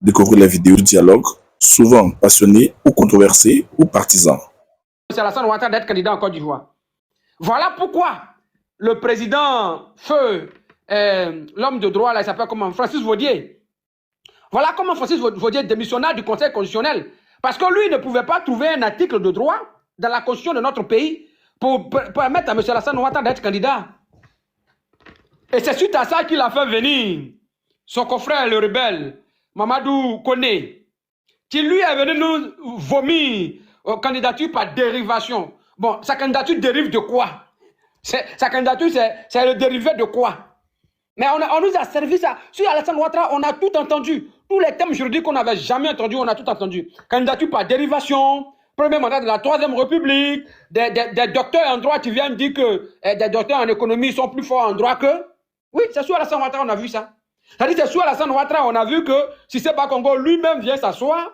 Découvrez les vidéos de dialogue, souvent passionnés ou controversés ou partisans. C'est Alassane Ouattara d'être candidat en Côte d'Ivoire. Voilà pourquoi le président feu, l'homme de droit, là, il s'appelle comment? Francis Vaudier. Voilà comment Francis Vaudier démissionna du Conseil constitutionnel. Parce que lui ne pouvait pas trouver un article de droit dans la constitution de notre pays pour permettre à M. Alassane Ouattara d'être candidat. Et c'est suite à ça qu'il a fait venir son confrère, le rebelle, Mamadou Koné, qui lui est venu nous vomir candidature par dérivation. Bon, sa candidature dérive de quoi? Sa candidature, c'est le dérivé de quoi? Mais on nous a servi ça. Sur Alassane Ouattara, on a tout entendu. Tous les thèmes juridiques qu'on n'avait jamais entendus, on a tout entendu. Candidature par dérivation, premier mandat de la Troisième République, des docteurs en droit qui viennent dire que des docteurs en économie sont plus forts en droit que... Oui, c'est sur Alassane Ouattara on a vu ça. C'est-à-dire c'est sur Alassane Ouattara on a vu que si c'est pas Congo, lui-même vient s'asseoir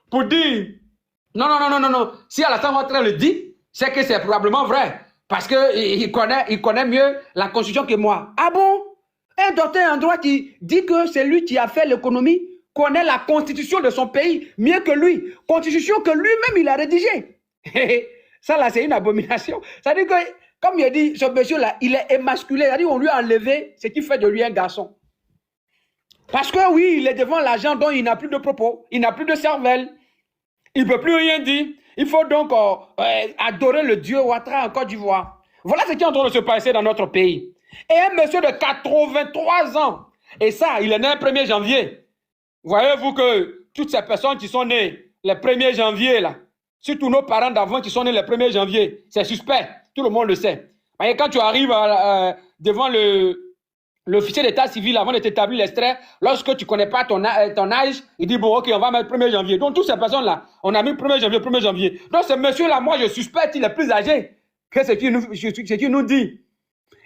pour dire non. Si Alassane Ouattara le dit, c'est que c'est probablement vrai. Parce qu'il connaît mieux la constitution que moi. Ah bon? Un docteur en droit qui dit que c'est lui qui a fait l'économie connaît la constitution de son pays mieux que lui. Constitution que lui-même il a rédigée. Ça là c'est une abomination. Ça veut dire que, comme il a dit, ce monsieur-là, il est émasculé. C'est-à-dire qu'on lui a enlevé ce qui fait de lui un garçon. Parce que oui, il est devant l'agent dont il n'a plus de propos, il n'a plus de cervelle, il ne peut plus rien dire. Il faut donc adorer le dieu Ouattara en Côte d'Ivoire. Voilà ce qui est en train de se passer dans notre pays. Et un monsieur de 83 ans, et ça, il est né le 1er janvier. Voyez-vous que toutes ces personnes qui sont nées le 1er janvier, là, surtout nos parents d'avant qui sont nés le 1er janvier, c'est suspect, tout le monde le sait. Et quand tu arrives devant l'officier d'état civil avant de t'établir l'extrait, lorsque tu ne connais pas ton âge, il dit bon, ok, on va mettre 1er janvier. Donc, toutes ces personnes-là, on a mis 1er janvier. Donc, ce monsieur-là, moi, je suspecte, il est plus âgé que ce qu'il nous dit.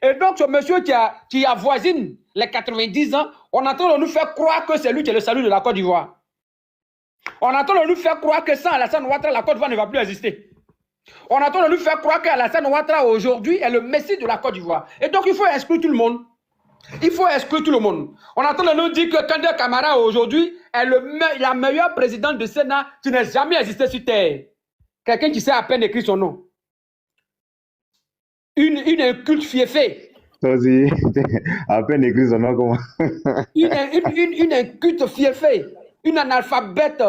Et donc, ce monsieur qui avoisine les 90 ans, on est en train de nous faire croire que c'est lui qui est le salut de la Côte d'Ivoire. On est en train de nous faire croire que sans Alassane Ouattara, la Côte d'Ivoire ne va plus exister. On est en train de nous faire croire qu'Alassane Ouattara aujourd'hui est le messie de la Côte d'Ivoire. Et donc, il faut exclure tout le monde. Il faut exclure tout le monde. On est en train de nous dire que Kandé Camara aujourd'hui est la meilleure présidente du Sénat qui n'a jamais existé sur Terre. Quelqu'un qui sait à peine écrire son nom. Une inculte fiefée. Vas-y, à peine écrit son nom, comment? Une inculte fiefée. Une analphabète.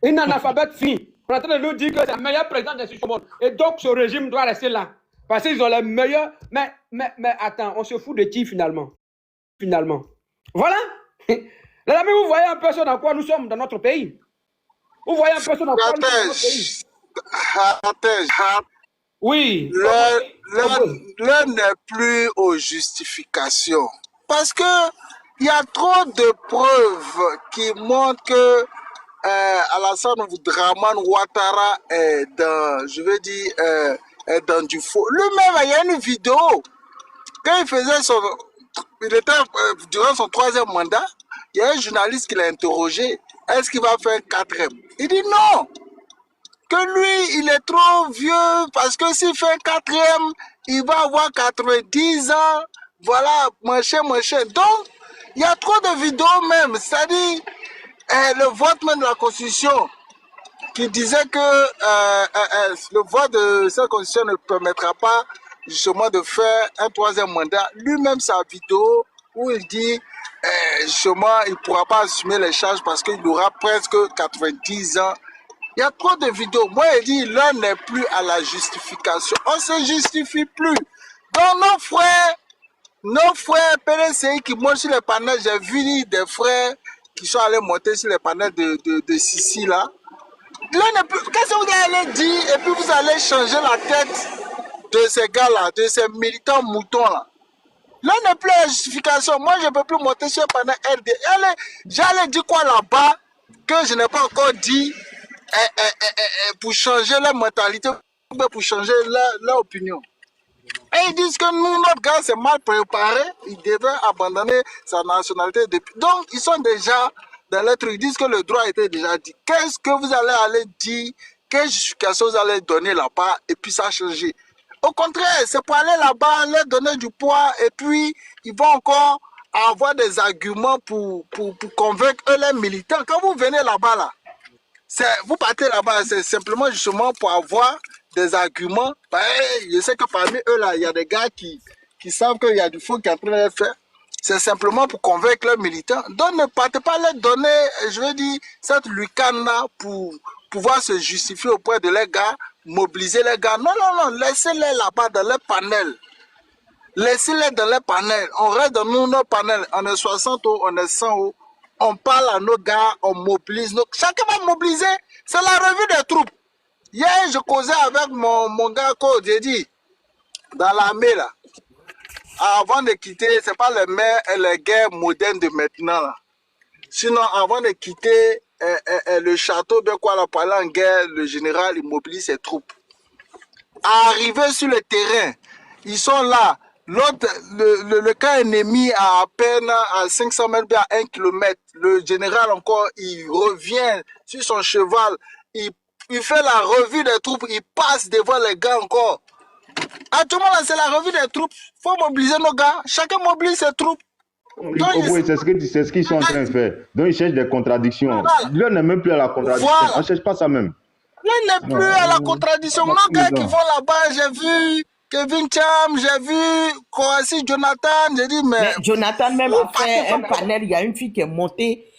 Une analphabète fille. On est en train de nous dire que c'est la meilleure présidente de ce monde. Et donc ce régime doit rester là. Parce qu'ils ont les meilleurs. Mais attends, on se fout de qui finalement? Voilà. Les amis, vous voyez un peu dans quoi nous sommes dans notre pays. Vous voyez un peu dans quoi nous sommes dans notre pays. Oui. L'heure n'est plus aux justifications. Parce que il y a trop de preuves qui montrent que Alassane Dramane Ouattara est dans, est dans du faux. Lui-même, il y a une vidéo. Quand il faisait durant son 3e mandat, il y a un journaliste qui l'a interrogé. Est-ce qu'il va faire un 4e? Il dit non. Que lui, il est trop vieux parce que s'il fait un 4e, il va avoir 90 ans. Voilà, machin. Donc, il y a trop de vidéos même. C'est-à-dire, le vote même de la Constitution qui disait que le vote de cette Constitution ne permettra pas justement de faire un 3e mandat. Lui-même, sa vidéo où il dit justement, il ne pourra pas assumer les charges parce qu'il aura presque 90 ans. Il y a trop de vidéos. Moi, il dit, l'heure n'est plus à la justification. On ne se justifie plus. Donc, nos frères PDCI qui montent sur les panels, j'ai vu des frères qui sont allés monter sur les panels de Sissi, là. Qu'est-ce que vous allez dire? Et puis, vous allez changer la tête de ces gars-là, de ces militants moutons-là. L'heure n'est plus à la justification. Moi, je ne peux plus monter sur le panel RD. J'allais dire quoi là-bas que je n'ai pas encore dit pour changer leur mentalité, pour changer leur opinion. Et ils disent que nous, notre gars, c'est mal préparé, il devait abandonner sa nationalité depuis. Donc, ils sont déjà dans les trucs, ils disent que le droit était déjà dit. Qu'est-ce que vous allez aller dire, quelle justification vous allez donner là-bas, et puis ça a changé. Au contraire, c'est pour aller là-bas, leur donner du poids, et puis ils vont encore à avoir des arguments pour convaincre les militants. Quand vous venez là-bas, là, vous partez là-bas, c'est simplement justement pour avoir des arguments. Ben, je sais que parmi eux, là, il y a des gars qui savent qu'il y a du faux qui est en train de les faire. C'est simplement pour convaincre les militants. Donc ne partez pas leur donner, je veux dire, cette lucane-là pour pouvoir se justifier auprès de les gars, mobiliser les gars. Non, non, non, laissez-les là-bas dans les panels. Laissez-les dans les panels. On reste dans nos panels. On est 60 euros, on est 100 euros. On parle à nos gars, on mobilise. Chacun va mobiliser. C'est la revue des troupes. Hier, je causais avec mon gars, j'ai dit, dans l'armée, là. Avant de quitter, c'est pas les guerres modernes de maintenant, là. Sinon, avant de quitter le château, bien quoi, là, parler en guerre, le général, il mobilise ses troupes. Arriver sur le terrain, ils sont là. L'autre, le camp ennemi à peine à 500 mètres, bien à 1 km. Le général encore, il revient sur son cheval. Il fait la revue des troupes. Il passe devant les gars encore. Actuellement, là, c'est la revue des troupes. Il faut mobiliser nos gars. Chacun mobilise ses troupes. Oui, c'est ce qu'ils sont en train de faire. Donc, ils cherchent des contradictions. Là, on n'est même plus à la contradiction. Voilà. On ne cherche pas ça même. Là, on n'est plus à la contradiction. Nos gars qui vont là-bas, j'ai vu Kevin Cham, j'ai vu Kouassi Jonathan. J'ai dit, mais Jonathan même a fait un panel. Il y a une fille qui est montée.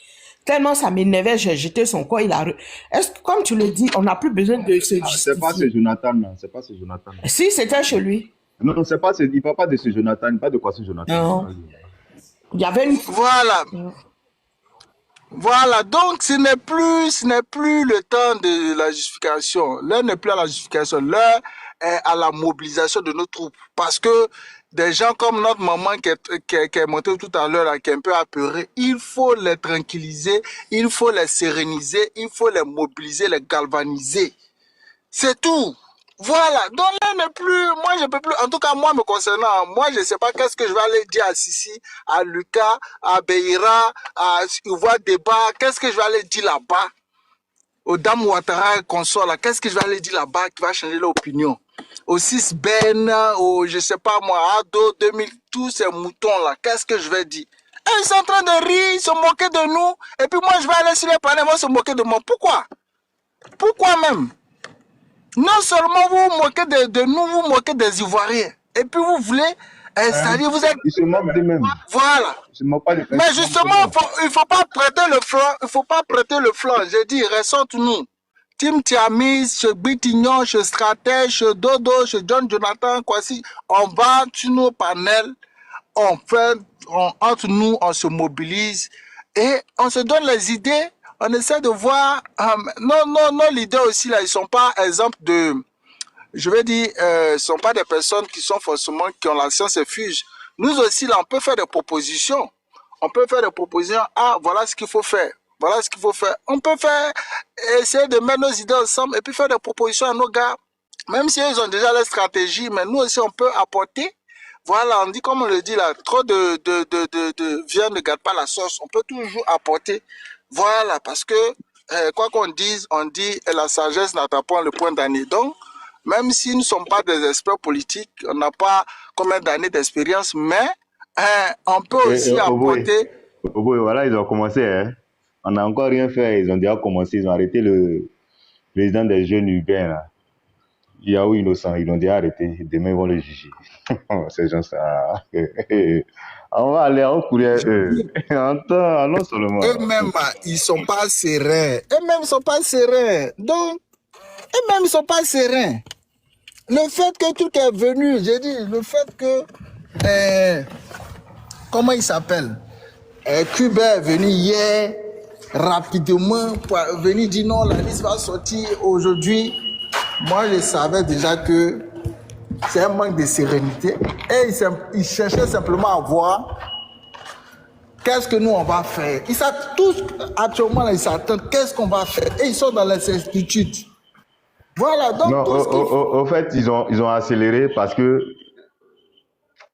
Tellement ça m'énervait, j'ai jeté son corps. Est-ce que, comme tu le dis, on n'a plus besoin de se justifier? C'est pas ce Jonathan, non. C'est pas ce Jonathan. Si, c'était chez lui. Non, c'est pas. Il ne parle pas de ce Jonathan, pas de Kouassi Jonathan. Non. Il y avait une... Voilà. Voilà, donc ce n'est plus le temps de la justification. L'heure n'est plus à la justification, l'heure est à la mobilisation de nos troupes. Parce que des gens comme notre maman qui est montée tout à l'heure, qui est un peu apeurée, il faut les tranquilliser, il faut les séréniser, il faut les mobiliser, les galvaniser. C'est tout. Voilà, donc là n'est plus, moi je peux plus, en tout cas moi me concernant, moi je sais pas qu'est-ce que je vais aller dire à Sissi, à Lucas, à Beira, à Ivoire Débat, qu'est-ce que je vais aller dire là-bas, aux dames Ouattara consorts là, qu'est-ce que je vais aller dire là-bas qui va changer l'opinion, aux 6 Ben, aux je sais pas moi, Ado 2000, tous ces moutons là, qu'est-ce que je vais dire? Et ils sont en train de rire, se moquer de nous, et puis moi je vais aller sur les panels, ils vont se moquer de moi, pourquoi? Pourquoi même? Non seulement vous vous moquez de nous, vous moquez des Ivoiriens. Et puis vous voulez, c'est-à-dire vous êtes... Ils se moquent d'eux-mêmes. Voilà. Mais justement, il ne faut pas prêter le flanc. Il ne faut pas prêter le flanc. J'ai dit, ressente-nous. Tim Tiamis, chez Bitignon, chez Stratège, chez Dodo, chez John Jonathan, Kouassi. On va sur nos panels, entre nous, on se mobilise et on se donne les idées. On essaie de voir, nos leaders aussi, là, ils ne sont pas exemple de, je vais dire, sont pas des personnes qui sont forcément, qui ont la science infuse. Nous aussi, là, on peut faire des propositions. On peut faire des propositions, voilà ce qu'il faut faire. Voilà ce qu'il faut faire. On peut essayer de mettre nos idées ensemble et puis faire des propositions à nos gars. Même si ils ont déjà la stratégie, mais nous aussi, on peut apporter. Voilà, on dit, comme on le dit là, trop de viande ne garde pas la sauce. On peut toujours apporter. Voilà, parce que, quoi qu'on dise, on dit la sagesse n'atteint pas le point d'année. Donc, même si nous ne sommes pas des experts politiques, on n'a pas combien d'années d'expérience, mais on peut aussi apporter... Voilà, ils ont commencé. Hein. On n'a encore rien fait. Ils ont déjà commencé. Ils ont arrêté le président des jeunes urbains. Là. Yahoo Innocent, ils l'ont déjà arrêté. Demain, ils vont le juger. Ces gens-là. On va aller en courir eux. Allons seulement. Eux-mêmes, ils ne sont pas sereins. Eux-mêmes ne sont pas sereins. Donc, eux-mêmes ne sont pas sereins. Le fait que tout est venu, j'ai dit, le fait que... comment il s'appelle? Cuba est venu hier, rapidement, pour venir dire non, la liste va sortir aujourd'hui. Moi, je savais déjà que c'est un manque de sérénité. Et ils cherchaient simplement à voir qu'est-ce que nous, on va faire. Ils savent tous, actuellement, là, ils s'attendent qu'est-ce qu'on va faire. Et ils sont dans les certitudes. Voilà, donc... Non, au fait, ils ont accéléré parce que...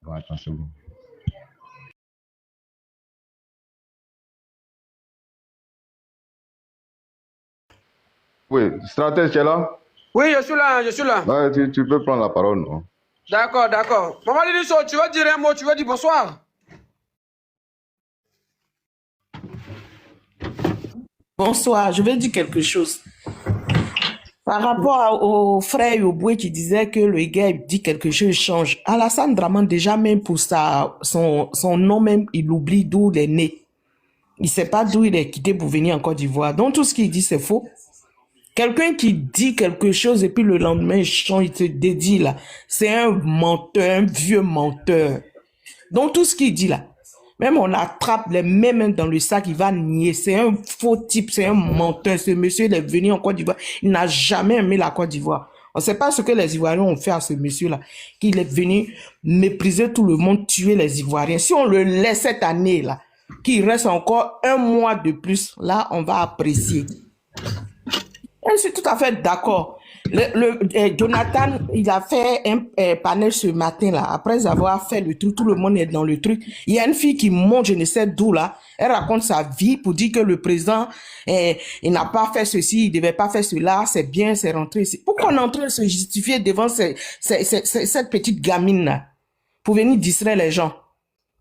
Bon, attends, c'est bon. Oui, stratège, tu es là? Oui, je suis là, je suis là. Ouais, tu peux prendre la parole, non? D'accord, d'accord. Maman Liliso, tu veux dire un mot, tu veux dire bonsoir? Bonsoir, je vais dire quelque chose. Par rapport au frère Yoboué qui disait que le gars dit quelque chose, il change. Alassane Draman, déjà même pour son nom même, il oublie d'où il est né. Il ne sait pas d'où il est quitté pour venir en Côte d'Ivoire. Donc tout ce qu'il dit, c'est faux. Quelqu'un qui dit quelque chose et puis le lendemain, il change, il se dédie là. C'est un menteur, un vieux menteur. Donc tout ce qu'il dit là, même on attrape les mêmes dans le sac, il va nier. C'est un faux type, c'est un menteur. Ce monsieur, il est venu en Côte d'Ivoire. Il n'a jamais aimé la Côte d'Ivoire. On ne sait pas ce que les Ivoiriens ont fait à ce monsieur-là. Qu'il est venu mépriser tout le monde, tuer les Ivoiriens. Si on le laisse cette année-là, qu'il reste encore un mois de plus, là, on va apprécier. Je suis tout à fait d'accord. Jonathan, il a fait un panel ce matin là. Après avoir fait le truc, tout le monde est dans le truc. Il y a une fille qui monte, je ne sais d'où là. Elle raconte sa vie pour dire que le président, il n'a pas fait ceci, il devait pas faire cela. C'est bien, c'est rentré ici. Pourquoi on est en train de se justifier devant cette petite gamine là pour venir distraire les gens?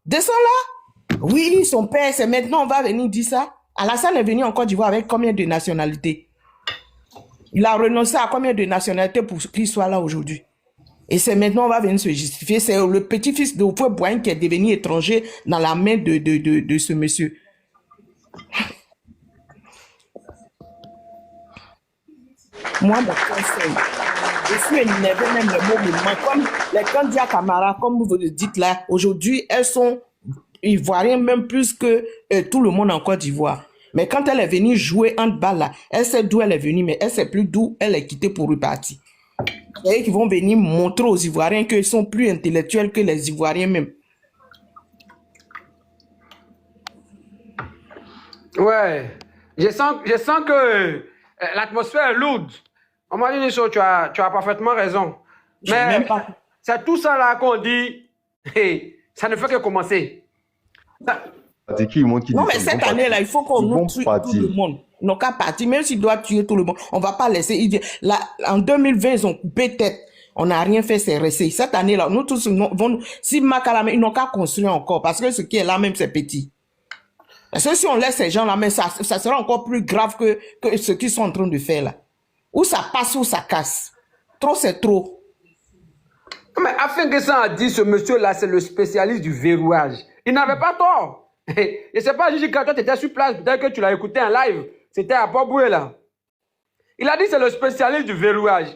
Descends là. Oui, son père, c'est maintenant on va venir dire ça. Alassane est venu en Côte d'Ivoire avec combien de nationalités? Il a renoncé à combien de nationalités pour qu'il soit là aujourd'hui? Et c'est maintenant on va venir se justifier. C'est le petit-fils de Houphouët-Boigny qui est devenu étranger dans la main de ce monsieur. Moi, mon conseil, je suis énervé, même le mot me manque. Comme les candidats Camara, comme vous le dites là, aujourd'hui, elles sont ivoiriennes même plus que tout le monde en Côte d'Ivoire. Mais quand elle est venue jouer handball là, elle sait d'où elle est venue, mais elle sait plus d'où elle est quittée pour repartir. Et qui vont venir montrer aux Ivoiriens qu'ils sont plus intellectuels que les Ivoiriens même. Ouais, je sens que l'atmosphère est lourde. On m'a dit une chose, tu as parfaitement raison. Mais c'est tout ça là qu'on dit, hey, ça ne fait que commencer. Non, mais cette année-là, il faut qu'on nous tue tout le monde. Ils n'ont qu'à partir, même s'ils doivent tuer tout le monde. On ne va pas laisser. Là, en 2020, ils ont coupé tête. On n'a rien fait, c'est resté. Cette année-là, nous tous, si Makalame, ils n'ont qu'à construire encore, parce que ce qui est là même, c'est petit. Parce que si on laisse ces gens-là, mais ça sera encore plus grave que ce qu'ils sont en train de faire là. Ou ça passe ou ça casse. Trop, c'est trop. Mais afin que ça a dit, ce monsieur-là, c'est le spécialiste du verrouillage. Il n'avait pas tort. Je ne sais pas, Gigi, quand toi tu étais sur place, peut-être que tu l'as écouté en live. C'était à Port-Boué là. Il a dit c'est le spécialiste du verrouillage.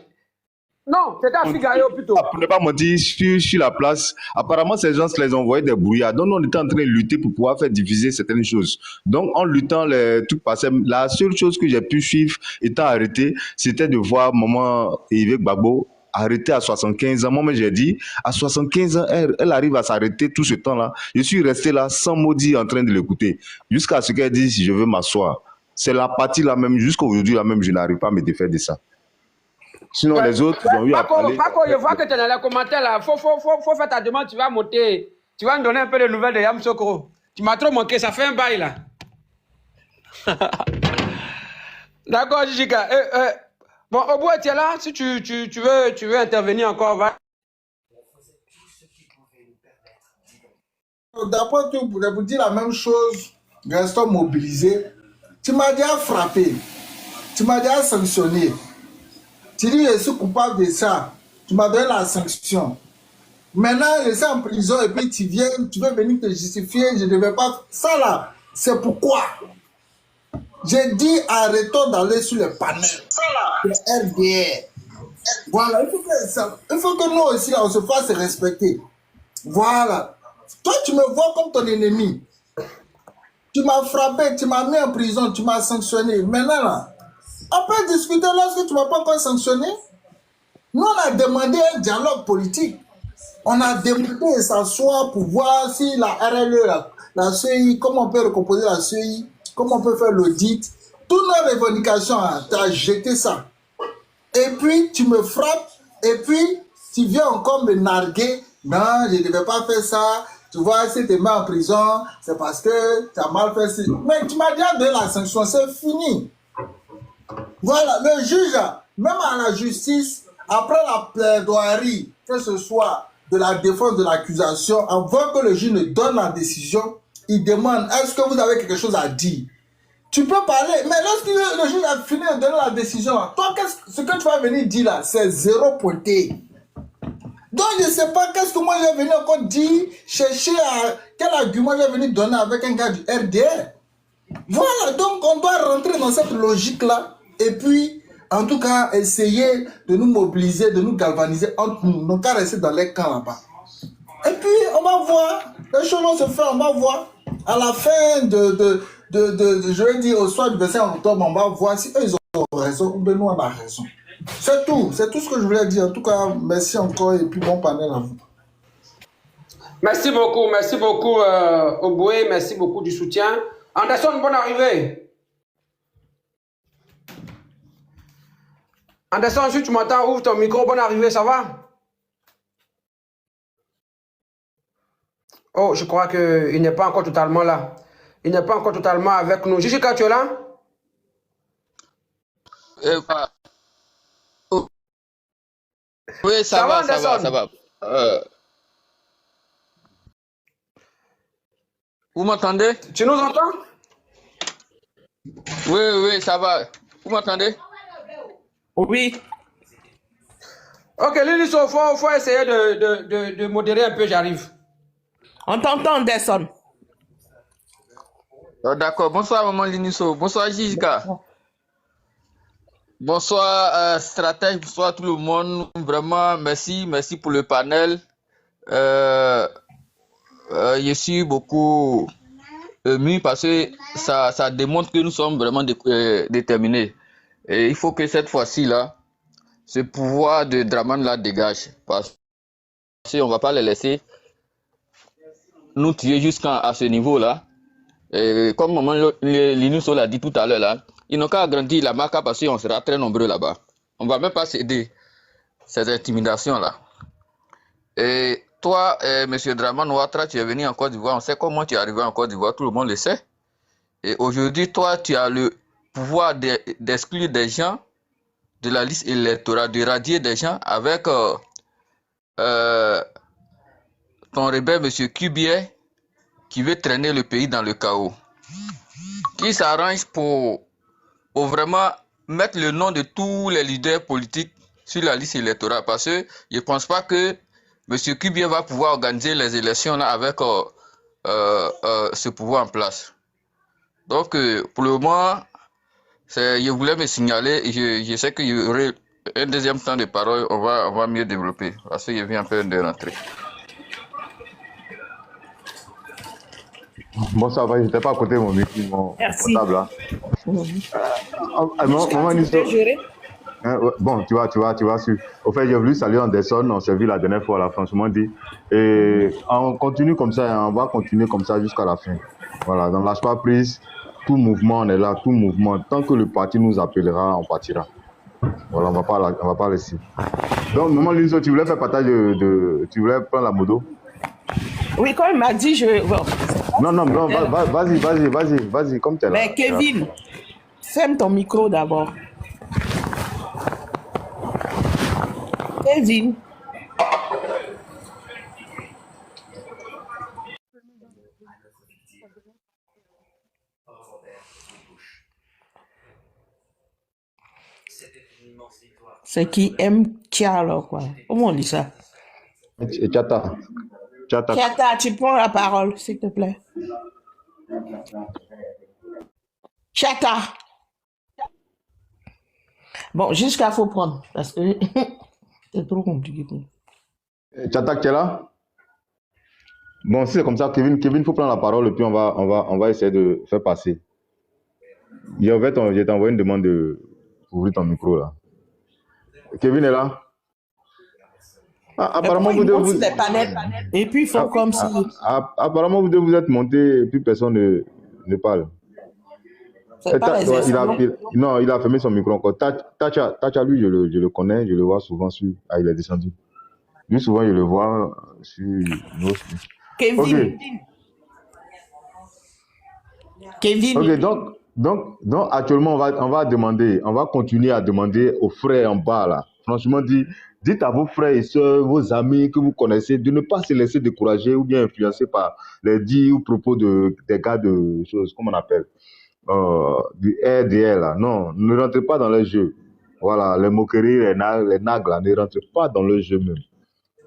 Non, c'était à Figaro plutôt. Pour ne pas mentir, sur la place, apparemment ces gens les envoyaient des brouillards. Donc on était en train de lutter pour pouvoir faire diffuser certaines choses. Donc en luttant, les trucs passaient. La seule chose que j'ai pu suivre étant arrêté, c'était de voir maman Yves Gbagbo arrêtée à 75 ans. Moi, j'ai dit, à 75 ans, elle arrive à s'arrêter tout ce temps-là. Je suis resté là sans maudit en train de l'écouter. Jusqu'à ce qu'elle dise, je veux m'asseoir. C'est la partie là même, jusqu'à aujourd'hui là même, je n'arrive pas à me défaire de ça. Sinon, ouais, les autres, ils ont eu à parler. Paco, je vois que tu es dans les commentaires là. Faut faire ta demande, tu vas monter. Tu vas me donner un peu de nouvelles de Yam Sokoro. Tu m'as trop manqué, ça fait un bail là. D'accord, Jijika. Bon, Obo, tu es là. Si tu veux intervenir encore, va. D'après tout, pour vous dire la même chose, restons mobilisés. Tu m'as déjà frappé. Tu m'as déjà sanctionné. Tu dis, je suis coupable de ça. Tu m'as donné la sanction. Maintenant, je suis en prison et puis tu veux venir te justifier, je ne devais pas. Ça là, c'est pourquoi. J'ai dit, arrêtons d'aller sur les panels. Ça là, le RDR. Voilà, il faut que nous aussi, là, on se fasse respecter. Voilà. Toi, tu me vois comme ton ennemi. Tu m'as frappé, tu m'as mis en prison, tu m'as sanctionné. Maintenant, là, on peut discuter lorsque tu ne m'as pas encore sanctionné. Nous, on a demandé un dialogue politique. On a demandé de s'asseoir pour voir si la RLE, la CEI, comment on peut recomposer la CEI, comment on peut faire l'audit. Toutes nos revendications, tu as jeté ça. Et puis, tu me frappes, et puis, tu viens encore me narguer. Non, je ne devais pas faire ça. Tu vois, si tu es mis en prison, c'est parce que tu as mal fait ça. Mais tu m'as déjà donné la sanction, c'est fini. Voilà, le juge, même à la justice, après la plaidoirie, que ce soit de la défense de l'accusation, avant que le juge ne donne la décision, il demande, est-ce que vous avez quelque chose à dire? Tu peux parler, mais lorsque le juge a fini de donner la décision, toi, ce que tu vas venir dire là, c'est 0 pointé. Donc, je ne sais pas qu'est-ce que moi je vais venir encore dire, chercher quel argument je vais venir donner avec un gars du RDR. Voilà, donc on doit rentrer dans cette logique-là et puis, en tout cas, essayer de nous mobiliser, de nous galvaniser entre nous, donc à rester dans les camps là-bas. Et puis, on va voir, les choses vont se faire, on va voir. À la fin je vais dire au soir du 25 octobre, on va voir si eux ils ont raison ou bien nous on a raison. C'est tout ce que je voulais dire. En tout cas, merci encore et puis bon panel à vous. Merci beaucoup Oboué, merci beaucoup du soutien. Anderson, bonne arrivée. Anderson, si tu m'entends, ouvre ton micro, bonne arrivée, ça va? Oh, je crois qu'il n'est pas encore totalement là. Il n'est pas encore totalement avec nous. Jessica, tu es là? Oui, ça va, Anderson? ça va. Vous m'entendez? Tu nous entends? Oui, ça va. Vous m'entendez? Oui. Ok, Liliso, il faut essayer de modérer un peu, j'arrive. On t'entend, Anderson. D'accord. Bonsoir, maman Liniso. Bonsoir, Jessica. Bonsoir, stratège. Bonsoir, tout le monde. Vraiment, merci pour le panel. Je suis beaucoup ému parce que ça démontre que nous sommes vraiment déterminés. Et il faut que cette fois-ci, là, ce pouvoir de Dramane là dégage. Parce qu'on ne va pas les laisser nous tuer jusqu'à ce niveau-là. Et comme maman Linus l'a dit tout à l'heure, là, ils n'ont qu'à agrandir la marque parce qu'on sera très nombreux là-bas. On ne va même pas céder cette intimidation-là. Et toi, monsieur Dramane Ouattara, tu es venu en Côte d'Ivoire. On sait comment tu es arrivé en Côte d'Ivoire, tout le monde le sait. Et aujourd'hui, toi, tu as le pouvoir d'exclure des gens de la liste électorale, de radier des gens avec ton rebelle, monsieur Kubier, qui veut traîner le pays dans le chaos, qui s'arrange pour vraiment mettre le nom de tous les leaders politiques sur la liste électorale, parce que je ne pense pas que M. Kubier va pouvoir organiser les élections là avec ce pouvoir en place. Donc, pour le moment, je voulais me signaler et je sais qu'il y aurait un deuxième temps de parole, on va mieux développer, parce que je viens un peu de rentrer. Bon, ça va, j'étais pas à côté de mon portable là. Maman Nisso. Bon, tu vois suivre. Au fait, j'ai voulu saluer Anderson, on s'est vu la dernière fois là, franchement dit. Et on continue comme ça, on va continuer comme ça jusqu'à la fin. Voilà, donc lâche pas prise, tout mouvement, on est là, tout mouvement. Tant que le parti nous appellera, on partira. Voilà, on va pas laisser. Donc, maman Nisso, tu voulais faire partage tu voulais prendre la moto? Oui, quand il m'a dit, bon. Non, vas-y, comme tu es là. Mais Kevin, ferme ton micro d'abord. Kevin. C'est qui aime Kia alors quoi. Comment on dit ça? Et Tchata, tu prends la parole, s'il te plaît. Tchata. Bon, jusqu'à faut prendre, parce que c'est trop compliqué. Tchata, tu es là? Bon, si c'est comme ça, Kevin, faut prendre la parole et puis on va essayer de faire passer. Je t'ai envoyé une demande d'ouvrir ton micro là. Kevin est là? Apparemment, vous et puis il faut comme si. Apparemment, vous êtes monté et puis personne ne parle. Il a fermé son micro encore. Tacha, lui, je le connais, je le vois souvent sur. Ah, il est descendu. Lui, souvent, je le vois sur. Kevin. Ok, donc actuellement, on va continuer à demander aux frères en bas là. Franchement, dites à vos frères et sœurs, vos amis que vous connaissez, de ne pas se laisser décourager ou bien influencer par les dits ou propos des gars de choses, comment on appelle, du RDL, là. Non, ne rentrez pas dans le jeu. Voilà, les moqueries, les nags, là, ne rentrez pas dans le jeu même.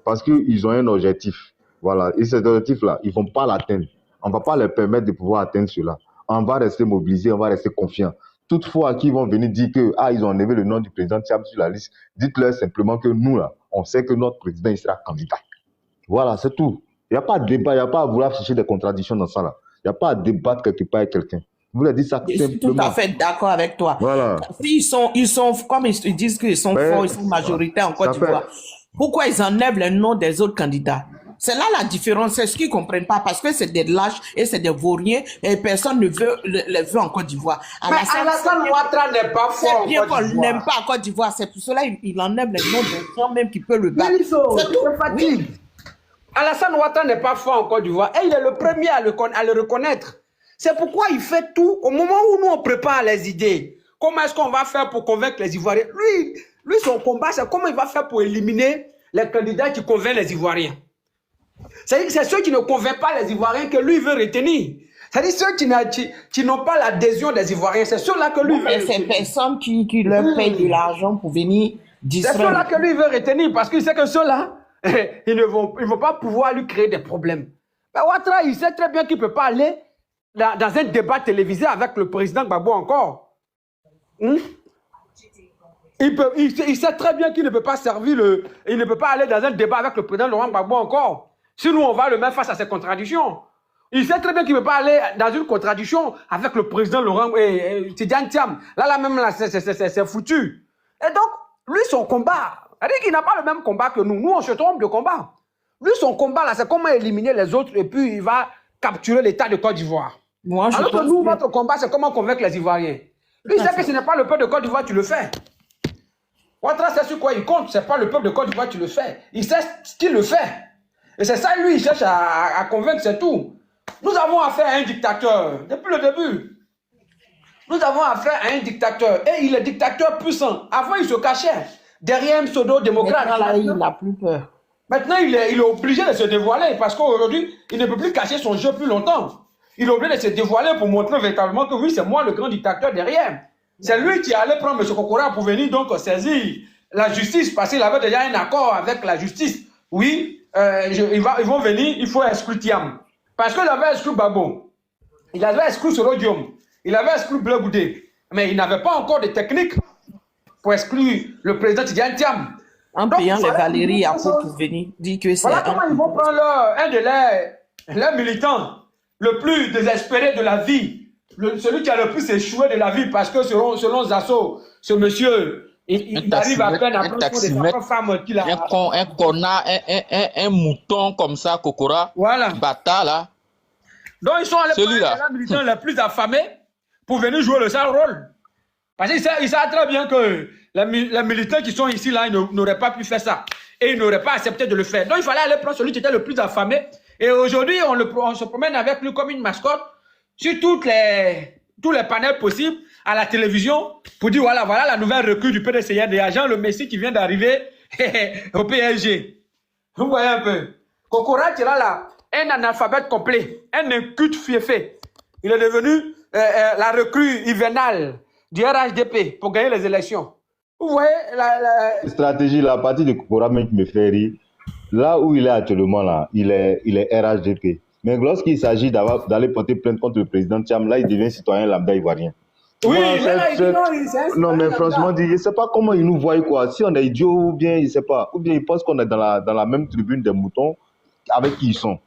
Parce qu'ils ont un objectif. Voilà, et cet objectif-là, ils ne vont pas l'atteindre. On ne va pas leur permettre de pouvoir atteindre cela. On va rester mobilisés, on va rester confiants. Toutefois, qui vont venir dire que ils ont enlevé le nom du président Thiam sur la liste, dites-leur simplement que nous, là, on sait que notre président, il sera candidat. Voilà, c'est tout. Il n'y a pas de débat, il n'y a pas à vouloir chercher des contradictions dans ça, là. Il n'y a pas à débattre quelque part avec quelqu'un. Vous leur dites ça Je suis tout simplement. à fait d'accord avec toi. Voilà. Ils sont, comme ils disent qu'ils sont Mais forts, ils sont majoritaires en Côte ça fait... d'Ivoire. Pourquoi ils enlèvent le nom des autres candidats? C'est là la différence, c'est ce qu'ils ne comprennent pas, parce que c'est des lâches et c'est des vauriens et personne ne veut les veut en Côte d'Ivoire. Mais Alassane Ouattara n'est pas fort C'est bien en qu'on Côte ne d'Ivoire. l'aime pas en Côte d'Ivoire, c'est pour cela qu'il enlève les noms des gens même qui peuvent le battre. Oui, C'est tout. c'est fatigue. Alassane Ouattara n'est pas fort en Côte d'Ivoire et il est le premier à le reconnaître. C'est pourquoi il fait tout au moment où nous on prépare les idées. Comment est-ce qu'on va faire pour convaincre les Ivoiriens? Lui, son combat, c'est comment il va faire pour éliminer les candidats qui convainquent les Ivoiriens. C'est-à-dire que c'est ceux qui ne convainquent pas les Ivoiriens que lui veut retenir. C'est-à-dire ceux qui n'ont pas l'adhésion des Ivoiriens. C'est ceux-là que lui veut Mais c'est retenir. personne qui leur paye de l'argent pour venir C'est ceux-là distraire. que lui veut retenir parce qu'il sait que ceux-là, ils ne vont pas pouvoir lui créer des problèmes. Mais Ouattara, il sait très bien qu'il ne peut pas aller dans un débat télévisé avec le président Gbagbo encore. Hmm? Il sait très bien qu'il ne peut pas il ne peut pas aller dans un débat avec le président Laurent Gbagbo encore. Sinon, on va le mettre face à ses contradictions. Il sait très bien qu'il ne peut pas aller dans une contradiction avec le président Laurent Tidjane Thiam. Là même, c'est foutu. Et donc, lui, son combat, c'est-à-dire qu'il n'a pas le même combat que nous. Nous, on se trompe de combat. Lui, son combat, là, c'est comment éliminer les autres et puis il va capturer l'État de Côte d'Ivoire. Moi, je Alors que pense nous, que notre combat, c'est comment convaincre les Ivoiriens. Lui, il sait que ce n'est pas le peuple de Côte d'Ivoire, tu le fais. Ouattara, c'est sur quoi il compte, c'est pas le peuple de Côte d'Ivoire, tu le fais. Il sait ce qu'il le fait. Et c'est ça, lui, il cherche à convaincre, c'est tout. Nous avons affaire à un dictateur, depuis le début. Nous avons affaire à un dictateur. Et il est dictateur puissant. Avant, il se cachait derrière un pseudo-démocrate. maintenant, là, il n'a plus peur. Maintenant, il est obligé de se dévoiler parce qu'aujourd'hui, il ne peut plus cacher son jeu plus longtemps. Il est obligé de se dévoiler pour montrer véritablement que oui, c'est moi le grand dictateur derrière. C'est lui qui allait prendre M. Kokora pour venir donc saisir la justice parce qu'il avait déjà un accord avec la justice. Oui, ils vont venir, il faut exclure Thiam. Parce qu'il avait exclu Babo, il avait exclu Sorodium, il avait exclu Bleu Goudé, mais il n'avait pas encore de technique pour exclure le président Tidjane Thiam. En Donc, payant les voilà Valérie à comment pour venir dire que c'est voilà comment ils vont prendre un de leurs militants le plus désespéré de la vie, celui qui a le plus échoué de la vie, parce que selon Zasso, ce monsieur, il arrive à peine à prendre soin de sa femme qu'il a. Un connard, un mouton comme ça, Kokora, Voilà. bâtard là. Donc ils sont allés prendre Celui-là. les militants les plus affamés pour venir jouer le sale rôle. Parce qu'ils savent très bien que les militants qui sont ici, là, ils n'auraient pas pu faire ça. Et ils n'auraient pas accepté de le faire. Donc il fallait aller prendre celui qui était le plus affamé. Et aujourd'hui, on se promène avec lui comme une mascotte sur tous les panels possibles à la télévision pour dire voilà la nouvelle recrue du PDCA des agents, le Messi qui vient d'arriver au PSG. Vous voyez un peu. Kokora est là, un analphabète complet, un inculte fiefé. Il est devenu la recrue hivernale du RHDP pour gagner les élections. Vous voyez La stratégie, la partie de Kokora même qui me fait rire. Là où il est actuellement, là, il est RHDP. Mais lorsqu'il s'agit d'aller porter plainte contre le président Thiam, là, il devient citoyen lambda ivoirien. Oui, Voilà, là, il dit non, c'est un non, mais citoyen franchement, lambda. je ne sais pas comment il nous voit, quoi. Si on est idiot ou bien, il ne sait pas. Ou bien il pense qu'on est dans la même tribune des moutons avec qui ils sont.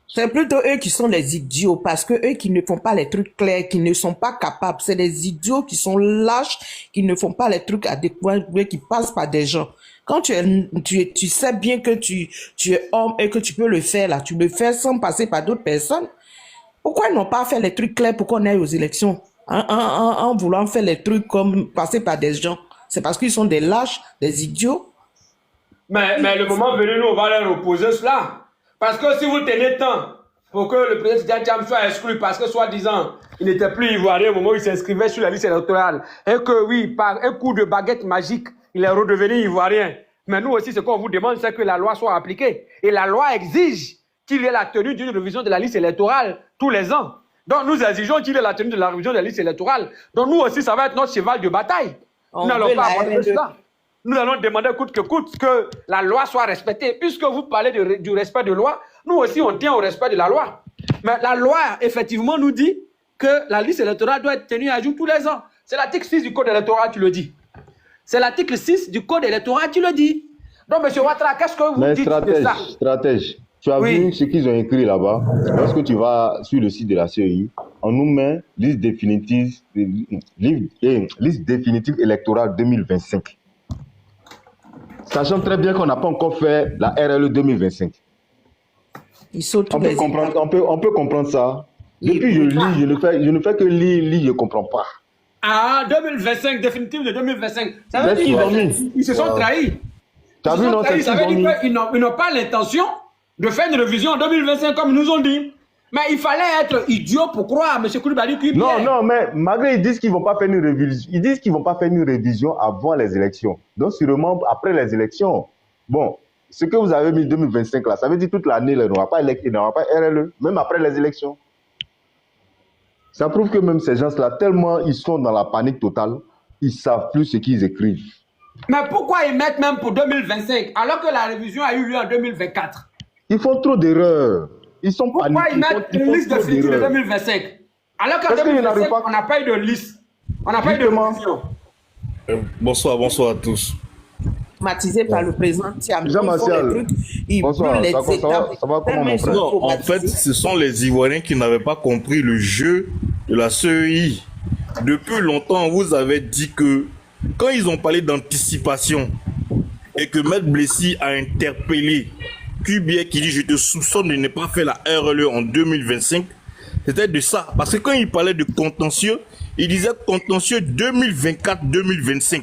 C'est plutôt eux qui sont les idiots, parce que eux qui ne font pas les trucs clairs, qui ne sont pas capables, c'est les idiots qui sont lâches, qui ne font pas les trucs adéquats, qui passent par des gens. Quand tu sais bien que tu es homme et que tu peux le faire là, tu le fais sans passer par d'autres personnes. Pourquoi ils n'ont pas fait les trucs clairs pour qu'on aille aux élections en voulant faire les trucs comme passer par des gens? C'est parce qu'ils sont des lâches, des idiots. Mais le moment venu, nous, on va leur opposer cela. Parce que si vous tenez tant pour que le président Tidjane Thiam soit exclu, parce que soi-disant, il n'était plus ivoirien au moment où il s'inscrivait sur la liste électorale, et que oui, par un coup de baguette magique, il est redevenu ivoirien. Mais nous aussi, ce qu'on vous demande, c'est que la loi soit appliquée. Et la loi exige qu'il y ait la tenue d'une révision de la liste électorale tous les ans. Donc nous exigeons qu'il ait la tenue de la révision des listes électorales. Donc nous aussi, ça va être notre cheval de bataille. Nous n'allons pas aborder cela. Nous allons demander coûte que la loi soit respectée. Puisque vous parlez du respect de loi, nous aussi on tient au respect de la loi. Mais la loi, effectivement, nous dit que la liste électorale doit être tenue à jour tous les ans. C'est l'article 6 du code électoral qui le dit. C'est l'article 6 du code électoral qui le dit. Donc, M. Ouattara, qu'est-ce que vous dites de ça? Stratège, tu as vu ce qu'ils ont écrit là-bas? Lorsque tu vas sur le site de la CEI, on nous met liste définitive électorale 2025. Sachant très bien qu'on n'a pas encore fait la RLE 2025. On peut comprendre ça. Depuis je lis, je ne fais que lire, je ne comprends pas. Ah, 2025, définitive de 2025. Ça veut dire qu'ils se sont trahis. Ça veut dire qu'ils n'ont pas l'intention de faire une révision en 2025 comme ils nous ont dit. Mais il fallait être idiot pour croire, M. Koulibaly. Non, mais malgré ils disent qu'ils vont pas faire une révision. Ils disent qu'ils vont pas faire une révision avant les élections. Donc sûrement après les élections. Bon, ce que vous avez mis 2025 là, ça veut dire toute l'année, il n'y aura pas RLE, même après les élections. Ça prouve que même ces gens-là, tellement ils sont dans la panique totale, ils ne savent plus ce qu'ils écrivent. Mais pourquoi ils mettent même pour 2025 alors que la révision a eu lieu en 2024? Ils font trop d'erreurs. Ils sont paniqués. Pourquoi ils mettent une liste définitive de 2025 alors qu'en 2025, on n'a pas eu de liste, on n'a pas eu de révision? Bonsoir à tous. Matisé par le président Thiam. Jean-Martial, bonsoir, ça va comment mon frère? Non, en fait, ce sont les Ivoiriens qui n'avaient pas compris le jeu de la CEI. Depuis longtemps, vous avez dit que quand ils ont parlé d'anticipation et que Maître Blessy a interpellé Kubier qui dit « Je te soupçonne de ne pas faire la RLE en 2025 », c'était de ça. Parce que quand il parlait de contentieux, il disait contentieux 2024-2025.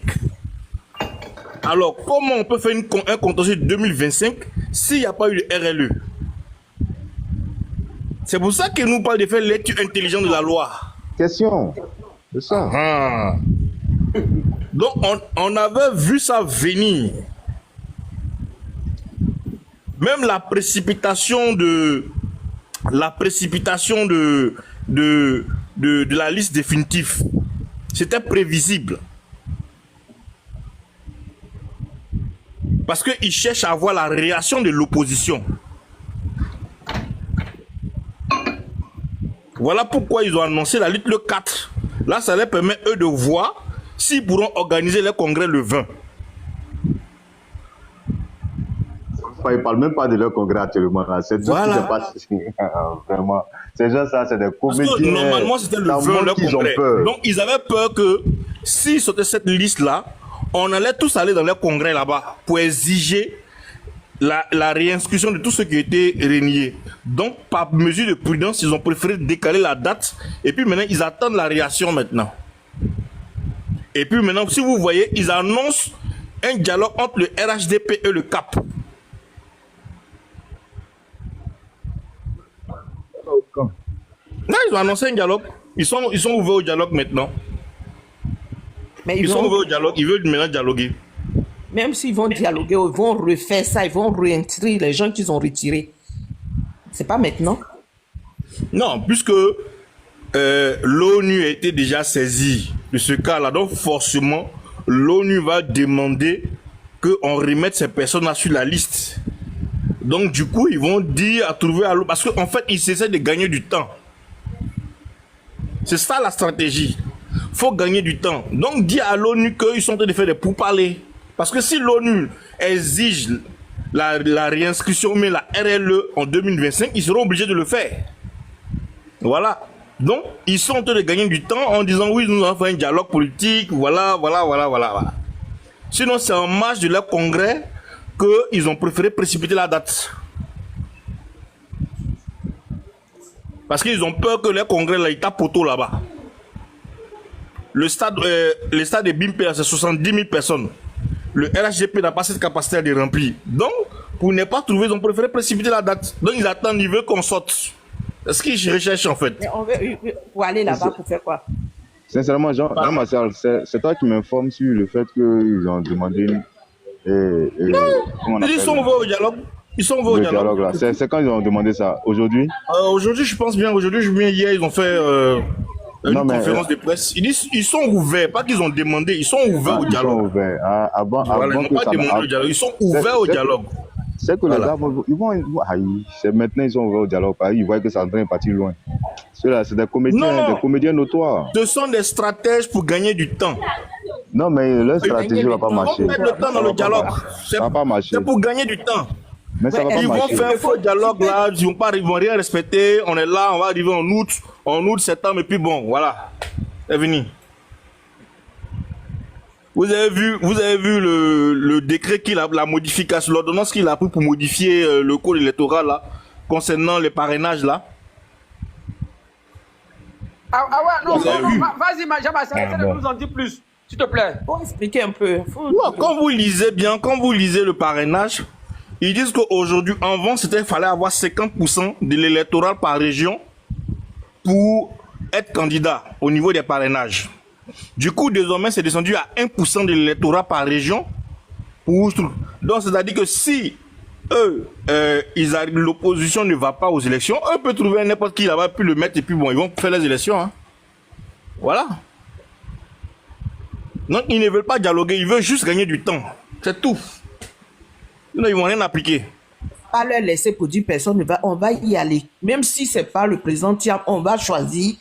Alors, comment on peut faire un contentieux de 2025 s'il n'y a pas eu de RLE? C'est pour ça qu'il nous parle de faire lecture intelligente de la loi. Question. C'est ça. Ah. Donc, on avait vu ça venir. Même la précipitation de la liste définitive, c'était prévisible. Parce qu'ils cherchent à avoir la réaction de l'opposition. Voilà pourquoi ils ont annoncé la lutte le 4. Là, ça leur permet, eux, de voir s'ils pourront organiser leur congrès le 20. Ils ne parlent même pas de leur congrès actuellement. C'est tout ce qui se passe. Vraiment. Ces gens-là, c'est des comédiens. Parce que normalement, c'était le 20 leur congrès. Donc, ils avaient peur que s'ils sortaient cette liste-là, on allait tous aller dans leur congrès là-bas pour exiger la réinscription de tous ceux qui étaient reniés. Donc, par mesure de prudence, ils ont préféré décaler la date. Et puis maintenant, ils attendent la réaction maintenant. Et puis maintenant, si vous voyez, ils annoncent un dialogue entre le RHDP et le CAP. Là, ils ont annoncé un dialogue. Ils sont ouverts au dialogue maintenant. Mais ils sont ouverts au dialogue. Ils veulent maintenant dialoguer. Même s'ils vont dialoguer, ils vont refaire ça. Ils vont réinscrire les gens qu'ils ont retirés. C'est pas maintenant. Non, puisque l'ONU a été déjà saisie de ce cas-là. Donc forcément, l'ONU va demander qu'on remette ces personnes-là sur la liste. Donc du coup, ils vont dire à trouver à l'eau. Parce qu'en fait, ils essaient de gagner du temps. C'est ça la stratégie. Il faut gagner du temps. Donc dire à l'ONU qu'ils sont en train de faire des pourparlers. Parce que si l'ONU exige la réinscription, mais la RLE en 2025, ils seront obligés de le faire. Voilà. Donc, ils sont en train de gagner du temps en disant oui, nous allons faire un dialogue politique, voilà. Sinon, c'est en marge de leur congrès qu'ils ont préféré précipiter la date. Parce qu'ils ont peur que leur congrès, là, il tape poteau là-bas. Le stade de Bimpe, c'est 70 000 personnes. Le RHGP n'a pas cette capacité à les remplir. Donc, pour ne pas trouver, ils ont préféré précipiter la date. Donc, ils attendent, ils veulent qu'on sorte. C'est ce qu'ils recherchent en fait. Mais on veut pour aller là-bas pour faire quoi? Sincèrement, Jean-Martial, c'est toi qui m'informes sur le fait qu'ils ont demandé. Non, ils sont ouverts au dialogue. Ils sont ouverts au Le dialogue. dialogue là. C'est quand ils ont demandé ça? Aujourd'hui? Aujourd'hui, je pense bien. Aujourd'hui, hier, ils ont fait une Non, mais conférence de presse. Ils disent ils sont ouverts, pas qu'ils ont demandé, ils sont ouverts au ils sont dialogue. ouverts. Ah, avant, Voilà, ils avant n'ont que pas ça. demandé au dialogue, ils sont ouverts au dialogue. C'est que les Voilà. gars aïe, c'est maintenant ils sont ouverts au dialogue. Ils voient que ça est en train de partir loin. Ceux-là, c'est des Non, comédiens notoires. ce sont des stratèges pour gagner du temps. Non, mais leur stratégie ne va pas Ils vont marcher. perdre le temps dans le dialogue. Ça va pas marcher. C'est pour gagner du temps. Mais ça va pas Ils vont marcher. faire un faux dialogue là, ils vont rien respecter. On est là, on va arriver en août, septembre, et puis bon, voilà. C'est fini. Vous avez vu le décret la modification, l'ordonnance qu'il a pris pour modifier le code électoral là, concernant les parrainages là. Ah ouais, non, Vous avez vu? vas-y, Jean-Baptiste, essaie de nous en dire plus, s'il te plaît. Faut expliquer un peu. Non, quand vous lisez bien, quand vous lisez le parrainage, ils disent qu'aujourd'hui, avant, fallait avoir 50% de l'électoral par région pour être candidat au niveau des parrainages. Du coup, désormais, c'est descendu à 1% de l'électorat par région. Donc, c'est-à-dire que si eux, l'opposition ne va pas aux élections, eux peuvent trouver n'importe qui là-bas, puis le mettre, et puis bon, ils vont faire les élections. Hein. Voilà. Donc, ils ne veulent pas dialoguer, ils veulent juste gagner du temps. C'est tout. Sinon, ils vont rien appliquer. Pas leur laisser pour dire personne, on va y aller. Même si c'est pas le président Thiam, on va choisir.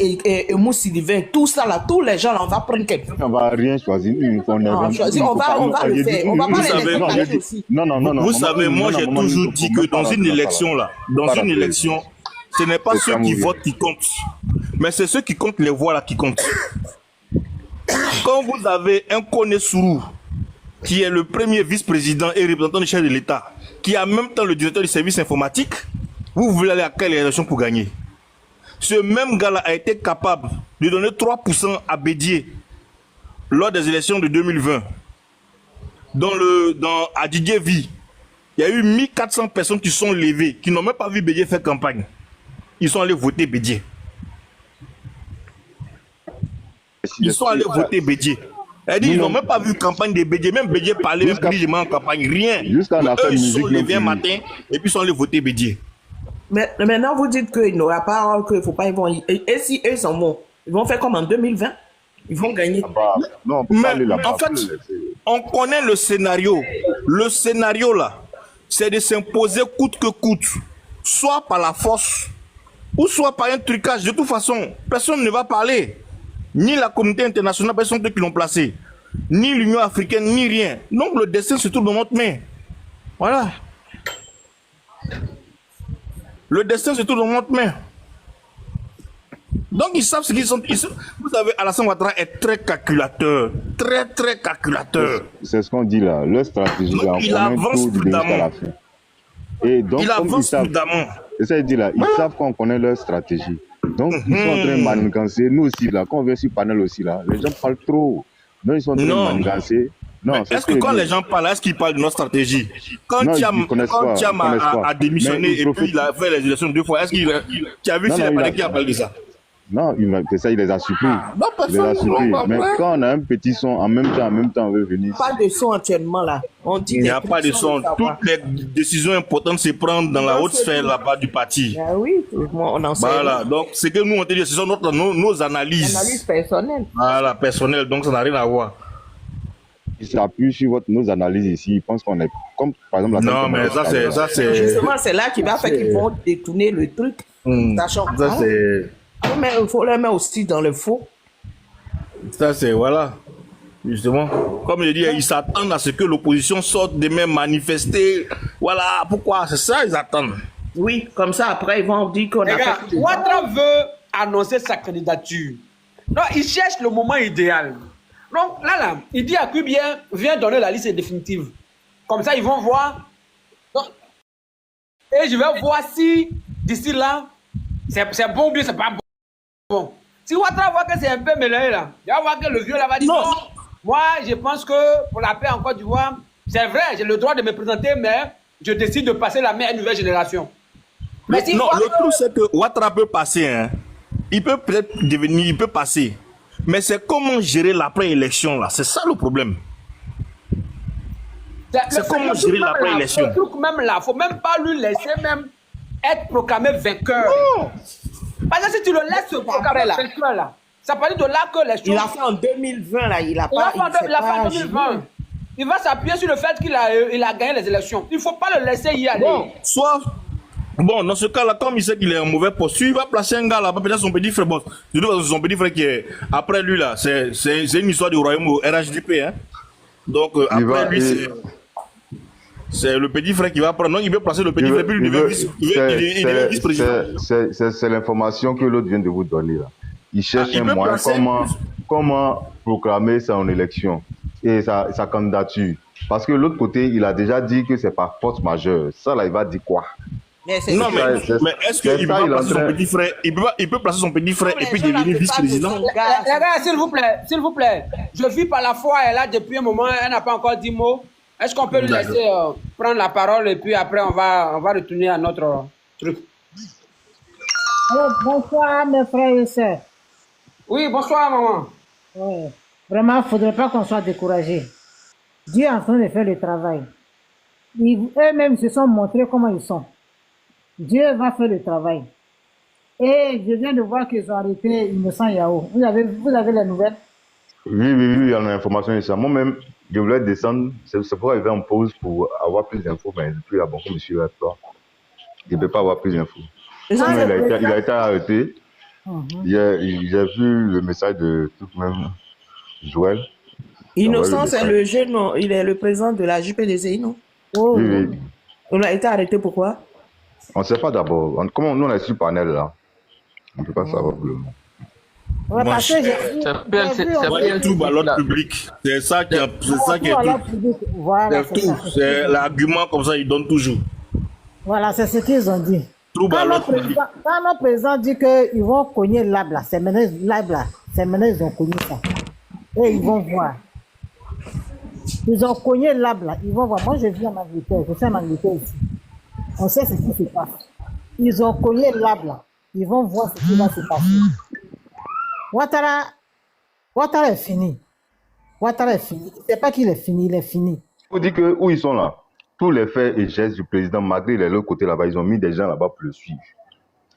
Et Sylvain, tout ça là, tous les gens là, on va prendre quelqu'un. On va rien choisir. On va le faire. On va pas les laisser parler aussi. Non. Vous savez, moi j'ai toujours dit que dans une élection là, ce n'est pas ceux qui votent qui comptent, mais c'est ceux qui comptent les voix là qui comptent. Quand vous avez un Kone Sourou, qui est le premier vice-président et représentant du chef de l'État, qui est en même temps le directeur du service informatique, vous voulez aller à quelle élection pour gagner? Ce même gars-là a été capable de donner 3% à Bédier lors des élections de 2020. À Didier V, il y a eu 1400 personnes qui sont levées, qui n'ont même pas vu Bédier faire campagne. Ils sont allés voter Bédier. Ils sont allés voter Bédier. Ils n'ont même pas vu campagne de Bédier. Même Bédier parlait, même en campagne, rien. Jusqu'à la fin de Eux, ils sont musique. levés un matin et puis ils sont allés voter Bédier. Mais maintenant, vous dites qu'il n'aura pas, qu'il ne faut pas, ils vont. Et si eux sont bons, ils vont faire comme en 2020. Ils vont gagner. Non, on peut pas aller Mais là-bas. en fait, on connaît le scénario. Le scénario là, c'est de s'imposer coûte que coûte, soit par la force, ou soit par un trucage. De toute façon, personne ne va parler. Ni la communauté internationale, personne qui l'ont placé. Ni l'Union africaine, ni rien. Donc le destin se trouve dans notre main. Voilà. Le destin se trouve dans notre main. Donc ils savent ce qu'ils sont. Vous savez, Alassane Ouattara est très calculateur. Très calculateur. C'est ce qu'on dit là. Leur stratégie, Donc, là, il avance prudemment. Et donc, Il avance prudemment. C'est ça, il dit là. Ils savent qu'on connaît leur stratégie. Donc, ils sont en train de manigancer. Nous aussi, là, quand on vient sur panel aussi, là, les gens parlent trop. Donc, ils sont en train de manigancer. Non, est-ce que quand les gens parlent, est-ce qu'ils parlent de notre stratégie? Quand Thiam a démissionné et puis il a fait les élections 2 fois, est-ce qu'il tu as vu s'il a parlé qui a parlé de ça? Non, c'est ça, il les a surpris. Il les a surpris. Mais quand on a un petit son, en même temps, on veut venir. Pas de son actuellement là. On dit il n'y a pas de son. Toutes les décisions importantes se prennent dans la haute sphère là-bas du parti. Ah oui, on en sait. Voilà, donc ce que nous on te dit, ce sont nos analyses. Analyse personnelle. Voilà, personnelles, donc ça n'a rien à voir. Ils s'appuient sur nos analyses ici. Ils pensent qu'on est comme, par exemple, la non, mais ça c'est. Justement, c'est là qui va faire qu'ils vont détourner le truc. Sachant ça c'est. Mais il faut les mettre aussi dans le faux. Ça c'est, voilà. Justement, comme je dis, ils s'attendent à ce que l'opposition sorte de même manifester. Voilà, pourquoi? C'est ça ils attendent. Oui, comme ça après ils vont dire qu'on a fait. Ouattara veut annoncer sa candidature. Donc il cherche le moment idéal. Donc là, il dit à Kubien, viens donner la liste définitive. Comme ça, ils vont voir. Donc, et je vais voir si d'ici là, c'est bon ou bien c'est pas bon. Si Ouattara voit que c'est un peu mélangé là, il va voir que le vieux là va dire non. Moi, je pense que pour la paix en Côte d'Ivoire, c'est vrai, j'ai le droit de me présenter, mais je décide de passer la main à une nouvelle génération. Mais si non, le truc c'est que Ouattara peut passer, hein. Il peut peut-être devenir, il peut passer. Mais c'est comment gérer l'après-élection là, c'est ça le problème. C'est comment gérer l'après-élection. Le truc même là, faut même pas lui laisser même être proclamé vainqueur. Non. Parce que si tu le laisses se proclamer là. vainqueur là, ça parle de là que les choses... Il a fait en 2020, là. Il a Il a pas. fait en 2020. Il va s'appuyer sur le fait qu'il a gagné les élections. Il ne faut pas le laisser y aller. Bon, soit... Bon, dans ce cas-là, comme il sait qu'il est en mauvais posture, il va placer un gars là-bas, peut-être son petit frère. Bon, de toute façon, son petit frère qui est... Après lui, là, c'est une histoire du royaume au RHDP, hein. Donc, après lui, c'est le petit frère qui va prendre. Donc, il veut placer le petit frère, puis il devient vice-président. C'est l'information que l'autre vient de vous donner, là. Il cherche un moyen comment proclamer son élection et sa candidature. Parce que l'autre côté, il a déjà dit que c'est par force majeure. Ça, là, il va dire quoi? Non, mais est-ce qu'il peut placer son petit frère? Il peut placer son petit frère et puis devenir vice-président. Les gars, s'il vous plaît, je vis par la foi, elle est là depuis un moment, elle n'a pas encore dit mot. Est-ce qu'on peut lui laisser prendre la parole et puis après on va retourner à notre truc? Bonsoir mes frères et sœurs. Oui, bonsoir maman. Ouais. Vraiment, il ne faudrait pas qu'on soit découragé. Dieu est en train de faire le travail. Eux-mêmes se sont montrés comment ils sont. Dieu va faire le travail. Et je viens de voir qu'ils ont arrêté Innocent Yao. Vous avez les nouvelles? Oui, il y a une information de ça. Moi-même, je voulais descendre. C'est pourquoi il va en pause pour avoir plus d'infos. Mais depuis là, bon, comme je suis là, je ne peux pas avoir plus d'infos. Il a été arrêté. J'ai vu le message de tout de même Joël. Innocent, c'est le jeune, non? Il est le président de la JPDCI, non? Oui. On a été arrêté pourquoi? On ne sait pas d'abord. Comment nous, on est sur le panel là. On ne peut pas savoir pour le moment. Ouais, parce que C'est tout à l'ordre public. C'est ça qui est tout. Voilà, C'est tout. C'est l'argument comme ça, il donne toujours. Voilà, c'est ce qu'ils ont dit. Quand notre président dit qu'ils vont cogner l'âme là, c'est maintenant ils ont cogné ça. Et ils vont voir. Ils ont cogné l'âme là, ils vont voir. Moi je vis en Angleterre, je suis en Angleterre ici. On sait ce qui se passe. Ils ont cogné l'âme là, ils vont voir ce qui va se passer. Ouattara est fini. Ouattara est fini. C'est pas qu'il est fini, il est fini. Vous dites que où ils sont là, tous les faits et gestes du président, malgré les l'autre côté là-bas, ils ont mis des gens là-bas pour le suivre.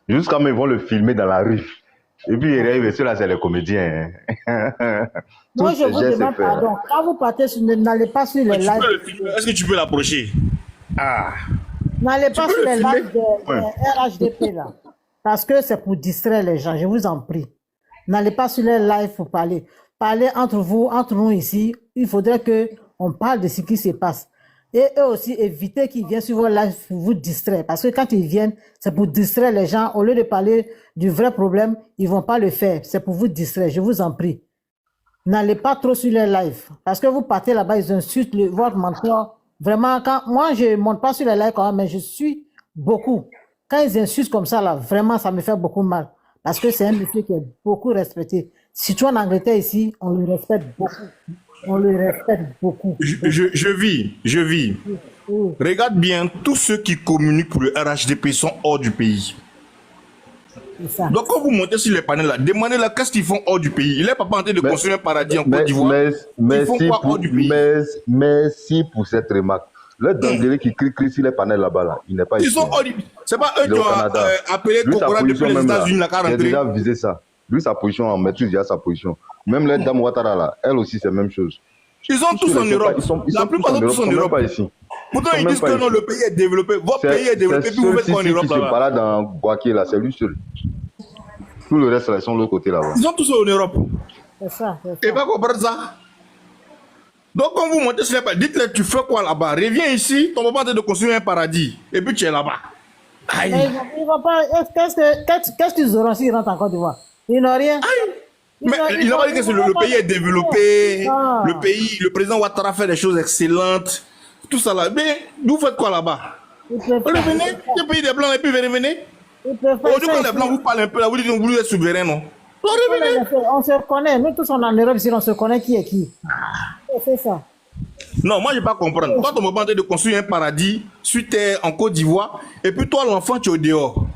Jusqu'à même ils vont le filmer dans la rue. Et puis ceux-là, c'est les comédiens. Hein. Moi, je vous demande pardon. Quand vous partez, n'allez pas sur les lives. Est-ce que tu peux l'approcher? N'allez pas sur les lives de RHDP là. Parce que c'est pour distraire les gens, je vous en prie. N'allez pas sur les lives pour parler. Parlez entre vous, entre nous ici. Il faudrait qu'on parle de ce qui se passe. Et eux aussi, évitez qu'ils viennent sur vos lives pour vous distraire. Parce que quand ils viennent, c'est pour distraire les gens. Au lieu de parler du vrai problème, ils vont pas le faire. C'est pour vous distraire, je vous en prie. N'allez pas trop sur les lives. Parce que vous partez là-bas, ils insultent votre mentor. Vraiment, moi, je monte pas sur les lives quand même, mais je suis beaucoup. Quand ils insultent comme ça, là, vraiment, ça me fait beaucoup mal. Parce que c'est un monsieur qui est beaucoup respecté. Si tu es en Angleterre ici, on le respecte beaucoup. On le respecte beaucoup. Je vis. Regarde bien, tous ceux qui communiquent pour le RHDP sont hors du pays. Ça. Donc quand vous montez sur les panels là, demandez-leur qu'est-ce qu'ils font hors du pays. Il n'est pas en train de construire un paradis en Côte d'Ivoire. Ils font quoi hors du pays? Merci pour cette remarque. Le Dangélé qui crie sur les panels là-bas, là, il n'est pas ici. Ils sont hors du pays. C'est pas eux qui ont appelé Kokora depuis les États-Unis la quarantaine. J'ai déjà visé ça. Lui, sa position, on maîtrise déjà sa position. Même les dames Ouattara là, elle aussi, c'est la même chose. Ils sont tous en Europe. La plupart sont tous en Europe. Pourtant, ils disent que non, le pays est développé. Votre pays est développé, puis vous faites quoi en Europe là-bas? Qui se balade dans Guaké là, c'est lui seul. Tout le reste là, ils sont de l'autre côté là-bas. Ils sont tous en Europe. C'est ça. Et pas comprendre ça. Donc, quand vous montez sur les panels, dites-leur, tu fais quoi là-bas? Reviens ici, ton papa est en train de construire un paradis. Et puis tu es là-bas. Aïe. Ils vont pas. Qu'est-ce qu'ils auront s'ils rentrent en Côte d'Ivoire? Ils n'ont rien. Mais il n'a pas dit que le pays est développé, le pays, le président Ouattara fait des choses excellentes, tout ça là. Mais vous faites quoi là-bas? Revenez, le pays des Blancs et puis revenez. Aujourd'hui, quand les Blancs vous parlent un peu là, vous dites que vous êtes souverain, non? Revenez. On se connaît, nous tous on est en Europe, si on se connaît qui est qui. C'est ça. Non, moi je ne vais pas comprendre. Toi, ton moment de construire un paradis sur terre en Côte d'Ivoire, et puis toi, l'enfant, tu es au dehors.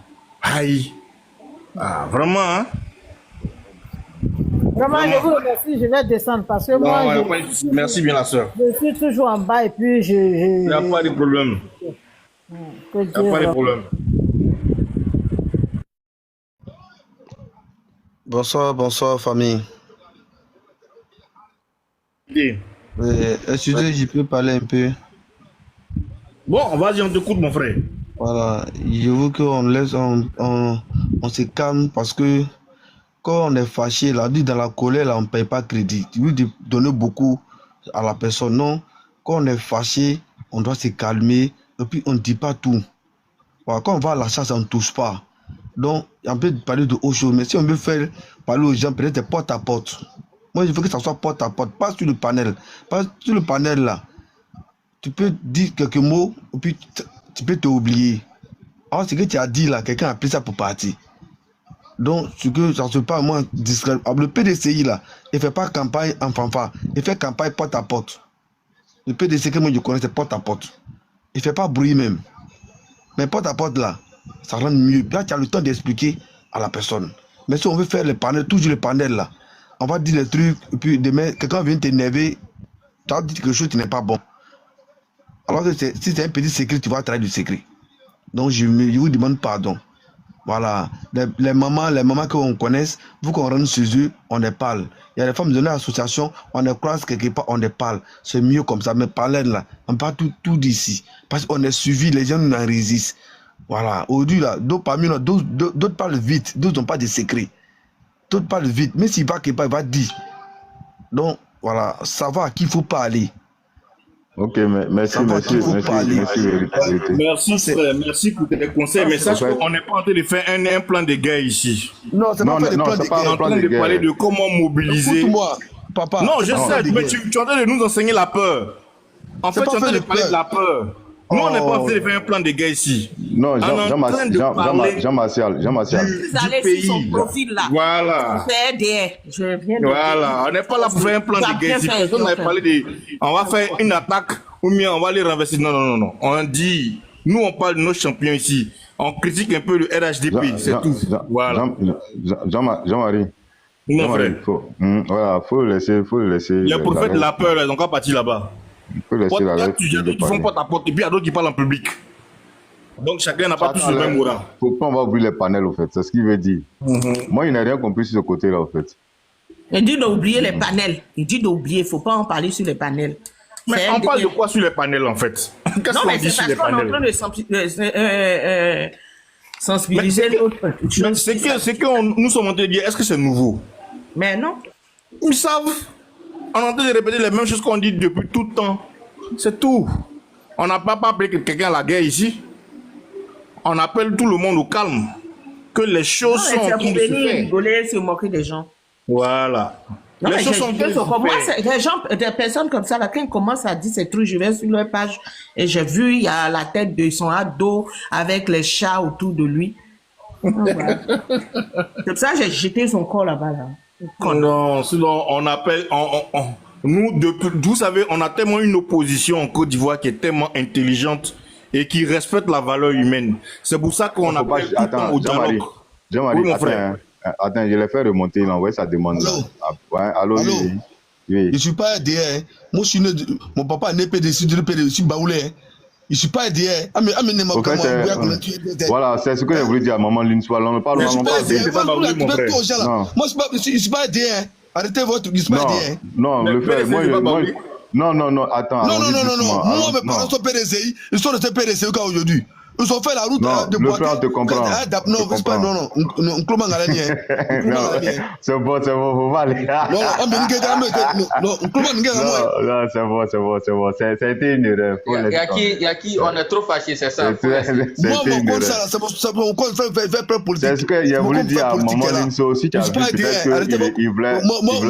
Aïe. Ah, vraiment, hein? Vraiment, je vous remercie. Je vais descendre parce que moi, Merci bien la sœur. je suis toujours en bas et puis Il n'y a pas de problème. que Il n'y a pas de Dieu- problème. Bonsoir famille. Et- Excusez, je peux parler un peu. Bon, vas-y, on t'écoute, mon frère. Voilà, je veux qu'on laisse, on se calme parce que quand on est fâché, là, dit dans la colère, là, on ne paye pas crédit. Tu veux donner beaucoup à la personne, non. Quand on est fâché, on doit se calmer et puis on ne dit pas tout. Voilà, quand on va à la chasse, on ne touche pas. Donc, on peut parler de autre chose, mais si on veut faire parler aux gens, peut-être porte à porte. Moi, je veux que ça soit porte à porte, pas sur le panel. Pas sur le panel, là. Tu peux dire quelques mots, et puis tu peux t'oublier. Alors, ce que tu as dit, là, quelqu'un a pris ça pour partir. Donc, ce que ça se passe, moi, discret. Le PDCI, là, il ne fait pas campagne en fanfare. Il fait campagne porte à porte. Le PDCI que moi, je connais, c'est porte à porte. Il ne fait pas bruit même. Mais porte à porte, là, ça rend mieux. Là, tu as le temps d'expliquer à la personne. Mais si on veut faire le panel, toujours le panel, là, on va dire les trucs, et puis demain, quelqu'un vient t'énerver, tu as dit quelque chose qui n'est pas bon. Alors que si c'est un petit secret, tu vas trahir du secret. Donc, je vous demande pardon. Voilà. Les mamans qu'on connaisse, vous qu'on rentre chez eux, on les parle. Il y a des femmes de l'association, on les croise quelque part, on les parle. C'est mieux comme ça. Mais parler là, on parle tout d'ici. Parce qu'on est suivi, les gens nous en résistent. Voilà. Aujourd'hui, là, d'autres parmi nous, d'autres parlent vite, d'autres n'ont pas de secret. D'autres parlent vite. Mais s'il va quelque part, il va dire. Donc, voilà, savoir à qui il faut parler. Ok, merci. Merci, frère. Merci pour tes conseils. Mais sache qu'on n'est pas en train de faire un plan de guerre ici. Non, c'est pas le plan de On est guerre. en train de parler de comment mobiliser. Écoute-moi, papa. Non, je c'est pas sais, un plan de mais guerre. tu es en train de nous enseigner la peur. En fait, C'est tu es en pas train de faire parler de de la peur. Nous, on n'est pas en train de faire un plan de guerre ici. Non, On est en train de parler Jean-Martial. Vous allez pays. sur son profil là. Voilà. PDR. Je viens de Voilà. On n'est pas là pour faire un plan Ça a de guerre bien ici. fait, Personne bien n'a fait. parlé de. On va faire une attaque ou bien on va les renverser. Non. On dit. Nous, on parle de nos champions ici. On critique un peu le RHDP. C'est tout. Voilà. Jean-Marie. Mon frère. Voilà, faut le laisser. Les prophètes de la peur, ils ont qu'à partir là-bas. Faut laisser la Là, tu font porte à porte et puis il y a d'autres qui parlent en public. Donc chacun n'a pas tous le même aura. Faut pas, on va ouvrir les panels, au fait. C'est ce qu'il veut dire. Moi, il n'a rien compris sur ce côté-là, au fait. Il dit d'oublier les panels. Il dit d'oublier. Il ne faut pas en parler sur les panels. Mais C'est on un parle de des- quoi sur les panels en fait? Qu'est-ce Non, qu'on mais dit c'est sur les parce qu'on est en train panels? de sensibiliser l'autre. Mais c'est que nous sommes en train de dire, est-ce que c'est nouveau? Mais non. Ils savent. On est en train de répéter les mêmes choses qu'on dit depuis tout le temps. C'est tout. On n'a pas appelé quelqu'un à la guerre ici. On appelle tout le monde au calme. Que les choses sont en C'est train pour de se venir faire. rigoler, se moquer des gens. Voilà. Non, Les mais choses sont en train de se moi, faire. des personnes comme ça, là, quand ils commencent à dire ces trucs, je vais sur leur page et j'ai vu, il y a la tête de son ado avec les chats autour de lui. Ah, voilà. C'est pour ça que j'ai jeté son corps là-bas. Là. Non, sinon on appelle. Nous, vous savez, on a tellement une opposition en Côte d'Ivoire qui est tellement intelligente et qui respecte la valeur humaine. C'est pour ça qu'on appelle tout le temps au dialogue. Jean-Marie, Oui, mon frère. attends, je l'ai fait remonter, il a envoyé sa demande. Allô? Ouais, allô? Allô? Oui. Je ne suis pas aidé. Hein. Moi, je suis né mon papa est né PDC, je suis baoulé. Hein. Je ne suis pas aidé. Hein. Au fait, voilà, c'est ce que j'ai voulu dire à maman Lune Soir. On ne parle Je ne suis pas pas aidé. c'est pas baoulé, mon frère. Non. Moi, je ne suis pas aidé. Hein. Arrêtez votre. Je ne suis pas aidé. Hein. Non, Mais le frère, PDC, moi, c'est pas baoulé. non, attends. Non. allons-y doucement. Moi, mes parents sont PDCI. Ils sont restés PDCI aujourd'hui. Ils ont fait la route Non, de le Boaké. frère te comprend. Non, c'est pas. Non. Nkloma Ngalani. Non, c'est bon, faut pas aller. Non, Nkloma Ngalani. Non, c'est bon. Ça a été une erreur. Il y a qui on est trop fâché, c'est ça. Ça a été une erreur. C'est mon compte faire peur politique. C'est ce que j'ai voulu dire à maman Linso aussi. Tu as vu peut-être qu'il voulait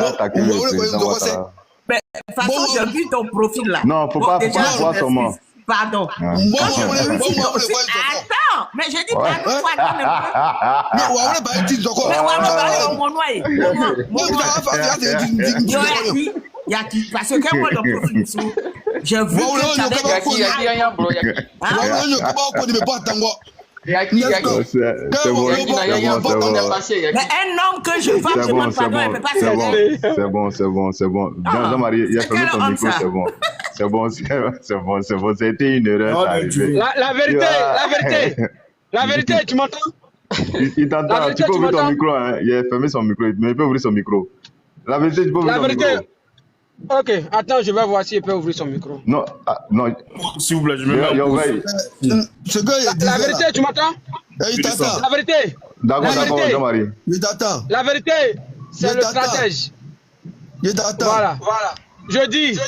attaquer le président Ouattara. Mais de toute façon, j'ai vu ton profil là. Non, faut pas déjà, voir je son nom. m'excuse. Pardon. Moi, Attends, mais j'ai dit pardon. Parce que moi, le profil, j'ai vu que tu avais... Il y a qui C'est bon, c'est bon, c'est bon. Mais un homme que je vois, je demande pardon, il ne peut pas s'aider. C'est bon. Jean-Marie, il a fermé ton micro, c'est bon. C'est bon. C'était une erreur, ça arrivait. La vérité, tu m'entends? Il t'entend, tu peux ouvrir ton micro, hein. Il a fermé son micro, mais il peut ouvrir son micro. La vérité, tu peux ouvrir ton micro. Ok, attends, je vais voir s'il peut ouvrir son micro. Non, S'il vous plaît, je me mets en pause. Ce gars, il La vérité, tu m'entends? Il t'attend. La vérité. D'accord, Jean-Marie. Il t'attend. La vérité, c'est le stratège. Il t'attend. Voilà. Je dis,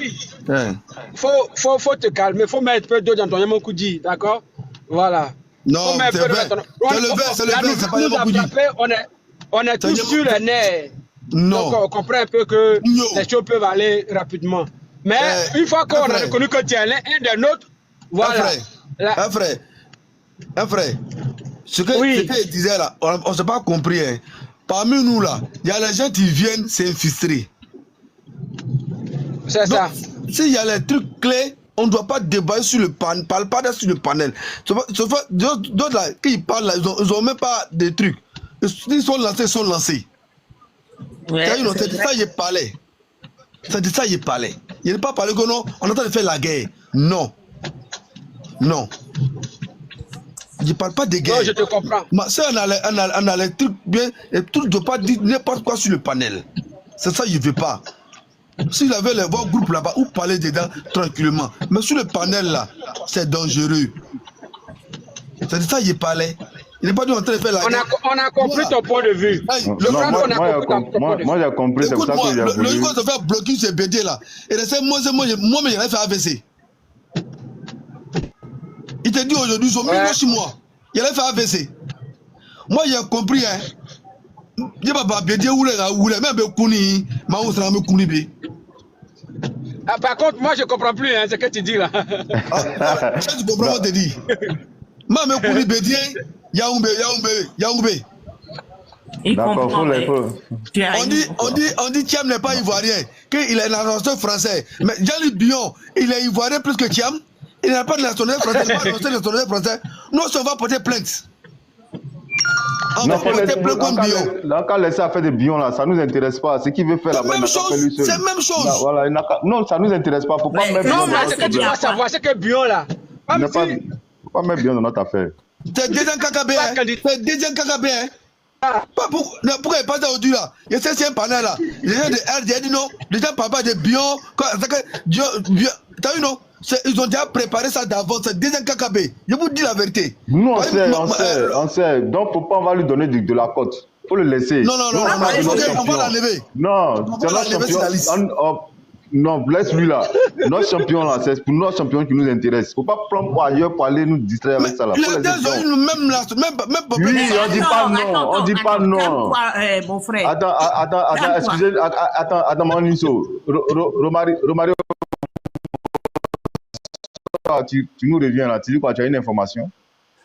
faut te calmer, faut mettre un peu d'eau dans ton Yamokoudi, d'accord? Voilà. Non, c'est vrai. C'est le vin, c'est pas Yamokoudi. On est tous sur les nerfs. Non. Donc on comprend un peu que les choses peuvent aller rapidement. Mais une fois qu'on a reconnu que tu es un des nôtres, voilà. Un frère. Ce que disait là, on ne s'est pas compris. Hein. Parmi nous là, il y a les gens qui viennent s'infiltrer. C'est ça. S'il y a les trucs clés, on ne doit pas débattre sur le panel, parle pas sur le panel. D'autres là, qui parlent là, ils ont même pas de trucs. Ils sont lancés. Ouais, c'est de ça qu'il parlait. C'est de ça qu'il parlait. Il n'est pas parlé que non, on est en train de faire la guerre. Non. Je ne parle pas de guerre. Non, je te comprends. Mais si on a les trucs bien, et tout ne doit pas dire n'importe quoi sur le panel. C'est ça, il ne veut pas. S'il avait les voix groupe là-bas, ou parler dedans tranquillement. Mais sur le panel là, c'est dangereux. C'est de ça qu'il parlait. Il n'est pas en train de faire la guerre. On a compris ton point de vue. Moi j'ai compris, c'est pour ça que j'ai voulu. Le jour de faire bloquer ce BD là, et de ça, moi, mais il a fait AVC. Il te dit aujourd'hui, ils ont mis 6 mois. Il a fait AVC. Moi, j'ai compris, hein. Je ne pas BD ou même Kouni, mais on sera Kouni. Par contre, moi, je ne comprends plus ce que tu dis là. Tu comprends ce que je te dis. Même Kouni BD. Yaoumbe. D'accord, faut les faut. On dit Thiam n'est pas ivoirien, qu'il est nationalité français. Mais Jean-Luc Bion, il est ivoirien plus que Thiam. Il n'a pas de nationalité française. Nous, on va porter plainte. On va porter plainte comme Bion. Là, quand laisser à faire des Bion, là, ça ne nous intéresse pas. Ce qu'il veut faire là-bas, c'est la même chose. Voilà, non, ça ne nous intéresse pas. Faut pas mettre non, mais ce que tu dois savoir, c'est que Bion là. Faut pas mettre Bion dans notre affaire. C'est deuxième KKB, Pourquoi il passe aujourd'hui là? Il y a un panel là. Les gens de RD dit non. Les gens parlent pas de Bion. T'as vu non? Ils ont déjà préparé ça d'avance. C'est deuxième KKB. Je vous dis la vérité. Nous on sait. Donc faut pas, on va lui donner de la cote. Faut le laisser. Non, on va l'enlever. Non, c'est notre champion. Non, laisse-lui là. Notre champion là, c'est pour notre champion qui nous intéresse. Faut pas prendre pour ailleurs pour aller nous distraire avec ça là. Les deux ont eu même là, même pas. Oui, on dit pas non, on dit pas non. Mon frère. Attends, excusez, attends, Maniso, Romario, tu nous reviens là. Tu dis quoi? Tu as une information?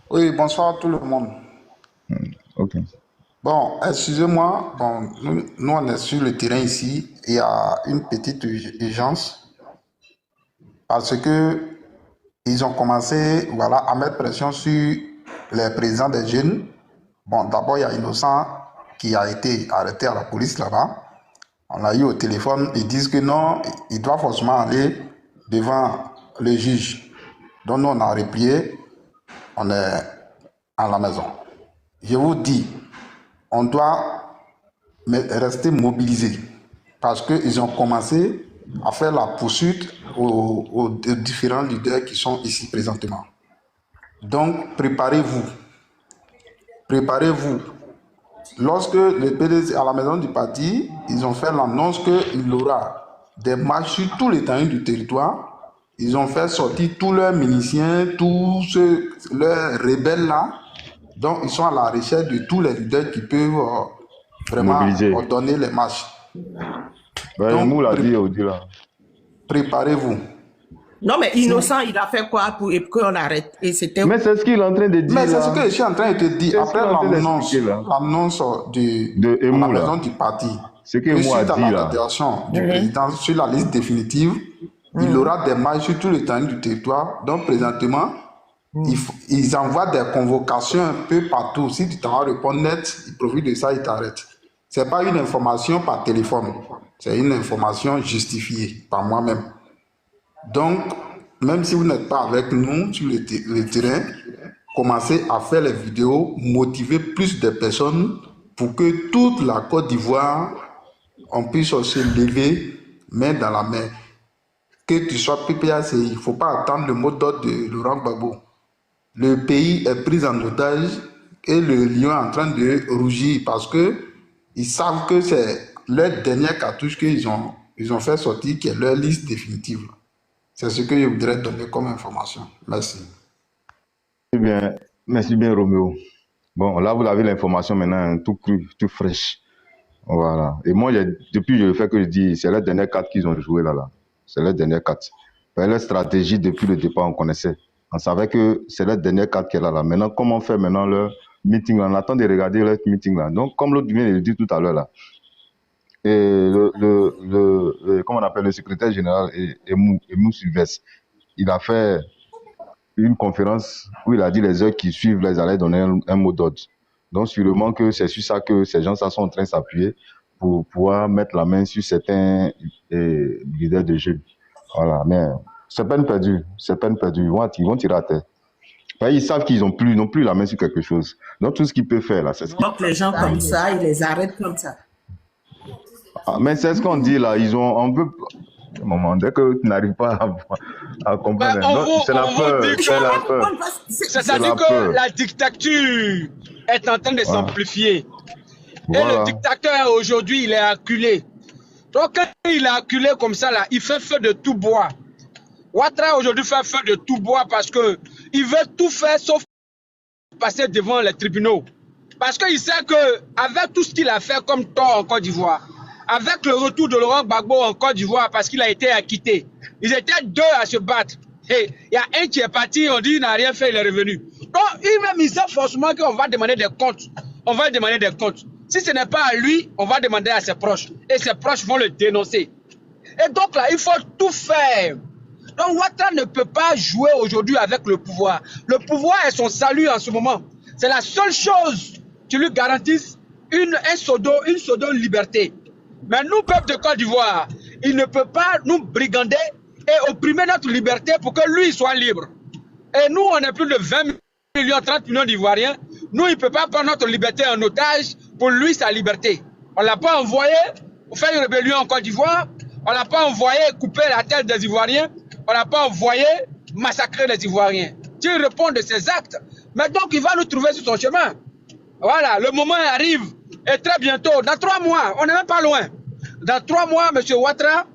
Oui, bonsoir à tout le monde. Ok. Bon, excusez-moi, nous on est sur le terrain ici, il y a une petite urgence parce que ils ont commencé à mettre pression sur les présidents des jeunes. Bon, d'abord il y a Innocent qui a été arrêté à la police là-bas. On l'a eu au téléphone, ils disent que non, il doit forcément aller devant le juge. Donc nous on a replié, on est à la maison. Je vous dis, on doit rester mobilisé parce qu'ils ont commencé à faire la poursuite aux différents leaders qui sont ici présentement. Donc, préparez-vous. Lorsque le PDC à la maison du parti, ils ont fait l'annonce qu'il y aura des marches sur tout l'étendue du territoire. Ils ont fait sortir tous leurs miliciens, tous leurs rebelles là. Donc, ils sont à la recherche de tous les leaders qui peuvent vraiment ordonner les marches. Donc, préparez-vous. Non, mais Innocent, il a fait quoi pour qu'on arrête? Et c'était... Mais c'est ce qu'il est en train de dire. Mais c'est ce que je suis en train de te dire. Après l'annonce de la maison du parti, suite à la déclaration du président sur la liste définitive, il y aura des marches sur tout le terrain du territoire. Donc, présentement, Ils envoient des convocations un peu partout. Si tu t'en réponds net, ils profitent de ça, ils t'arrêtent. Ce n'est pas une information par téléphone. C'est une information justifiée par moi-même. Donc, même si vous n'êtes pas avec nous sur le terrain, commencez à faire les vidéos, motiver plus de personnes pour que toute la Côte d'Ivoire, on puisse se lever main dans la main. Que tu sois PPAC, il ne faut pas attendre le mot d'ordre de Laurent Gbagbo. Le pays est pris en otage et le lion est en train de rougir parce qu'ils savent que c'est leur dernière cartouche qu'ils ont fait sortir qui est leur liste définitive. C'est ce que je voudrais donner comme information. Merci. Merci bien, Roméo. Bon, là, vous avez l'information maintenant, tout cru, tout fraîche. Voilà. Et moi, depuis le fait que je dis, c'est la dernière carte qu'ils ont joué là. C'est la dernière carte. Leur stratégie, depuis le départ, on connaissait. On savait que c'est la dernière carte qui est là. Maintenant, comment faire maintenant leur meeting là? On attend de regarder leur meeting là. Donc, comme l'autre vient de le dire tout à l'heure là, et comment on appelle le secrétaire général, Emou Sylvestre, il a fait une conférence où il a dit les heures qui suivent, là, ils allaient donner un mot d'ordre. Donc, sûrement que c'est sur ça que ces gens-là sont en train de s'appuyer pour pouvoir mettre la main sur certains leaders de jeu. Voilà, mais c'est peine perdue. C'est peine perdue. Ils vont tirer à terre. Ils savent qu'ils n'ont plus la main sur quelque chose. Donc, tout ce qu'ils peuvent faire, là, c'est ce qu'ils... Donc, les gens comme ça, ils les arrêtent comme ça. Ah, mais c'est ce qu'on dit, là. On peut... Moment, dès que tu n'arrives pas à comprendre, c'est la peur. C'est la peur. C'est-à-dire que la dictature est en train de s'amplifier. Voilà. Et le dictateur, aujourd'hui, il est acculé. Donc, quand il est acculé comme ça, là, il fait feu de tout bois. Ouattara, aujourd'hui, fait feu de tout bois parce qu'il veut tout faire sauf passer devant les tribunaux. Parce qu'il sait qu'avec tout ce qu'il a fait comme tort en Côte d'Ivoire, avec le retour de Laurent Gbagbo en Côte d'Ivoire parce qu'il a été acquitté, ils étaient deux à se battre. Et il y a un qui est parti, on dit il n'a rien fait, il est revenu. Donc, il sait forcément qu'on va demander des comptes. On va demander des comptes. Si ce n'est pas à lui, on va demander à ses proches. Et ses proches vont le dénoncer. Et donc là, il faut tout faire. Donc Ouattara ne peut pas jouer aujourd'hui avec le pouvoir. Le pouvoir est son salut en ce moment. C'est la seule chose qui lui garantisse une liberté. Mais nous, peuple de Côte d'Ivoire, il ne peut pas nous brigander et opprimer notre liberté pour que lui soit libre. Et nous, on est plus de 20 millions, 30 millions d'Ivoiriens. Nous, il ne peut pas prendre notre liberté en otage pour lui, sa liberté. On ne l'a pas envoyé pour faire une rébellion en Côte d'Ivoire. On ne l'a pas envoyé couper la tête des Ivoiriens. On ne l'a pas envoyé massacrer les Ivoiriens. Dieu répond de ses actes. Mais donc, il va nous trouver sur son chemin. Voilà, le moment arrive. Et très bientôt, dans 3 mois, on n'est même pas loin. Dans 3 mois, M. Ouattara,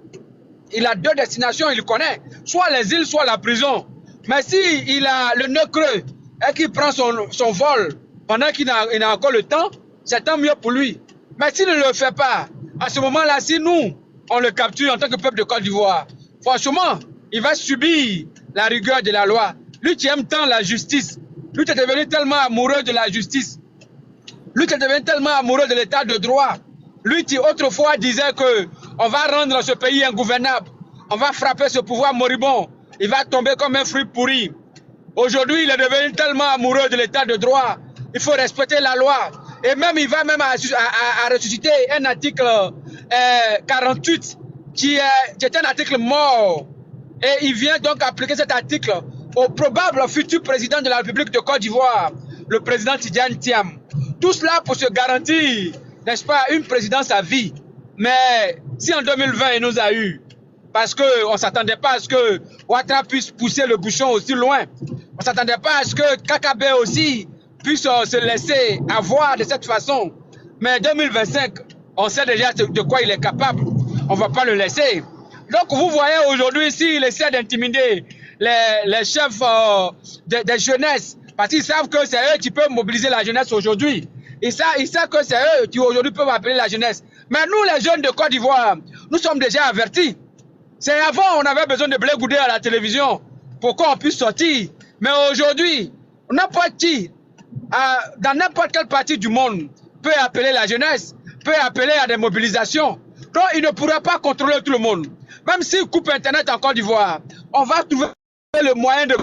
il a 2 destinations, il connaît. Soit les îles, soit la prison. Mais s'il a le nœud creux et qu'il prend son vol pendant qu'il a encore le temps, c'est tant mieux pour lui. Mais s'il ne le fait pas, à ce moment-là, si nous, on le capture en tant que peuple de Côte d'Ivoire, franchement, il va subir la rigueur de la loi. Lui qui aime tant la justice, lui qui est devenu tellement amoureux de la justice, lui qui est devenu tellement amoureux de l'état de droit, lui qui autrefois disait qu'on va rendre ce pays ingouvernable, on va frapper ce pouvoir moribond, il va tomber comme un fruit pourri. Aujourd'hui, il est devenu tellement amoureux de l'état de droit, il faut respecter la loi. Et même, il va même à ressusciter un article 48 qui est un article mort. Et il vient donc appliquer cet article au probable futur président de la République de Côte d'Ivoire, le président Tidjane Thiam. Tout cela pour se garantir, n'est-ce pas, une présidence à vie. Mais si en 2020, il nous a eu, parce qu'on ne s'attendait pas à ce que Ouattara puisse pousser le bouchon aussi loin. On ne s'attendait pas à ce que Kakabe aussi puisse se laisser avoir de cette façon. Mais 2025, on sait déjà de quoi il est capable. On ne va pas le laisser. Donc vous voyez aujourd'hui, s'il essaie d'intimider les chefs des jeunesses, parce qu'ils savent que c'est eux qui peuvent mobiliser la jeunesse aujourd'hui. Ils savent que c'est eux qui aujourd'hui peuvent appeler la jeunesse. Mais nous, les jeunes de Côte d'Ivoire, nous sommes déjà avertis. C'est avant, on avait besoin de blé goudé à la télévision pour qu'on puisse sortir. Mais aujourd'hui, n'importe qui, dans n'importe quelle partie du monde, peut appeler la jeunesse, peut appeler à des mobilisations. Donc, il ne pourra pas contrôler tout le monde. Même s'il coupe Internet en Côte d'Ivoire, on va trouver le moyen de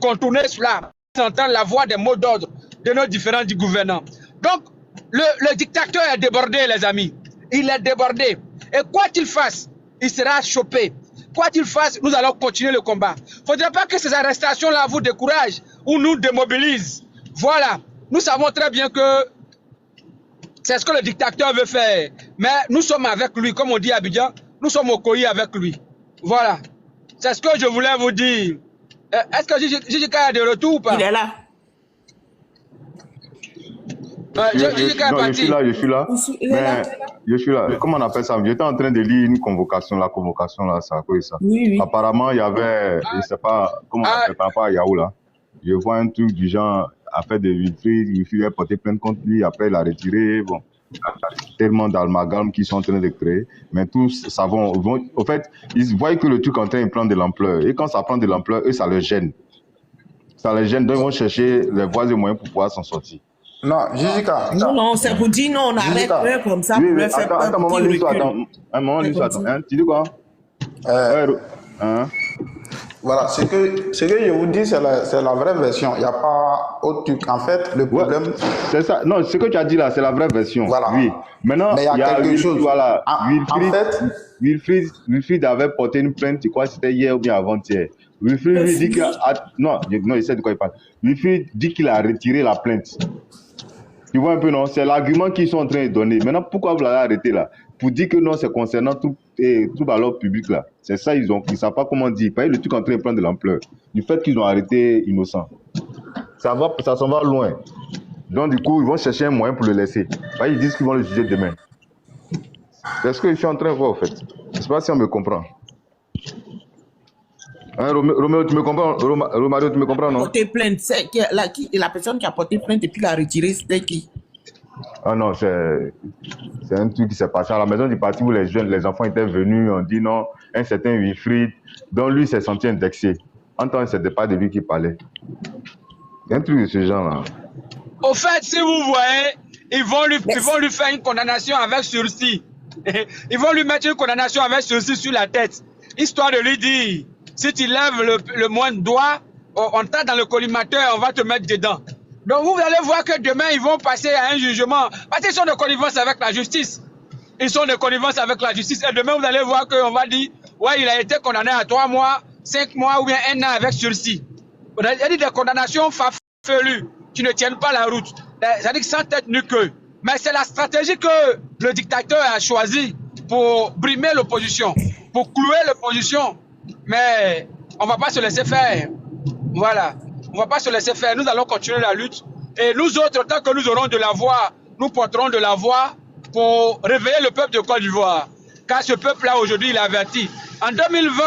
contourner cela, entendre la voix des mots d'ordre de nos différents gouvernants. Donc, le dictateur est débordé, les amis. Il est débordé. Et quoi qu'il fasse, il sera chopé. Quoi qu'il fasse, nous allons continuer le combat. Il ne faudrait pas que ces arrestations-là vous découragent ou nous démobilisent. Voilà. Nous savons très bien que c'est ce que le dictateur veut faire. Mais nous sommes avec lui, comme on dit à Abidjan, nous sommes au Koyi avec lui. Voilà. C'est ce que je voulais vous dire. Est-ce que Jijika est de retour ou pas? Il est là. Je suis là. Il est là. Je suis là. Comment on appelle ça? J'étais en train de lire une convocation. La convocation, là, ça a quoi ça? Oui. Apparemment, il y avait, je ne sais pas, comment on appelle par rapport à Yahoo, là. Je vois un truc du genre, affaire de Wilfried a porté plainte contre lui, après il a retiré. Bon, il y a tellement d'amalgames qui sont en train de créer. Mais tous, ça au fait, ils voient que le truc est en train de prendre de l'ampleur. Et quand ça prend de l'ampleur, eux, ça les gêne. Ça les gêne, donc ils vont chercher les voies et moyens pour pouvoir s'en sortir. Non, Jessica. Non, c'est pour dire non, on arrête comme ça. Oui, pour faire attends, un moment, tu dis quoi? Voilà, ce que je vous dis, c'est la vraie version. Il n'y a pas autre truc. En fait, le problème... Ouais, c'est ça. Non, ce que tu as dit là, c'est la vraie version. Voilà. Oui. Maintenant, mais il y a quelque chose. Voilà. En Wilfried avait porté une plainte, je crois que c'était hier ou bien avant-hier. Wilfried lui dit qu'il non, il sait de quoi il parle. Wilfried dit qu'il a retiré la plainte. Tu vois un peu, non? C'est l'argument qu'ils sont en train de donner. Maintenant, pourquoi vous l'avez arrêté là? Pour dire que non, c'est concernant tout à l'ordre public là. C'est ça, ils ne savent pas comment dire. Le truc est en train de prendre de l'ampleur. Du fait qu'ils ont arrêté Innocent. Ça s'en va loin. Donc, du coup, ils vont chercher un moyen pour le laisser. Ils disent qu'ils vont le juger demain. C'est ce que je suis en train de voir, en fait. Je ne sais pas si on me comprend. Hein, Roméo, tu me comprends? Romario, tu me comprends, non? Porter plainte, c'est la personne qui a porté plainte et puis l'a retiré, c'était qui? Ah non, c'est un truc qui s'est passé à la maison du parti où les enfants étaient venus, on dit non, un certain Wilfried, dont lui s'est senti indexé. En temps, ce n'était pas de lui qui parlait. C'est un truc de ce genre-là. Au fait, si vous voyez, ils vont lui faire une condamnation avec sursis. Ils vont lui mettre une condamnation avec sursis sur la tête, histoire de lui dire, si tu lèves le moindre doigt, on t'a dans le collimateur, on va te mettre dedans. Donc vous allez voir que demain, ils vont passer à un jugement. Parce qu'ils sont de connivence avec la justice. Ils sont de connivence avec la justice. Et demain, vous allez voir qu'on va dire, ouais, il a été condamné à 3 mois, 5 mois ou bien 1 an avec sursis. Il y a des condamnations farfelues qui ne tiennent pas la route. C'est-à-dire sans tête ni queue. Mais c'est la stratégie que le dictateur a choisie pour brimer l'opposition, pour clouer l'opposition. Mais on ne va pas se laisser faire. Voilà. On ne va pas se laisser faire. Nous allons continuer la lutte. Et nous autres, tant que nous aurons de la voix, nous porterons de la voix pour réveiller le peuple de Côte d'Ivoire. Car ce peuple-là, aujourd'hui, il est averti. En 2020,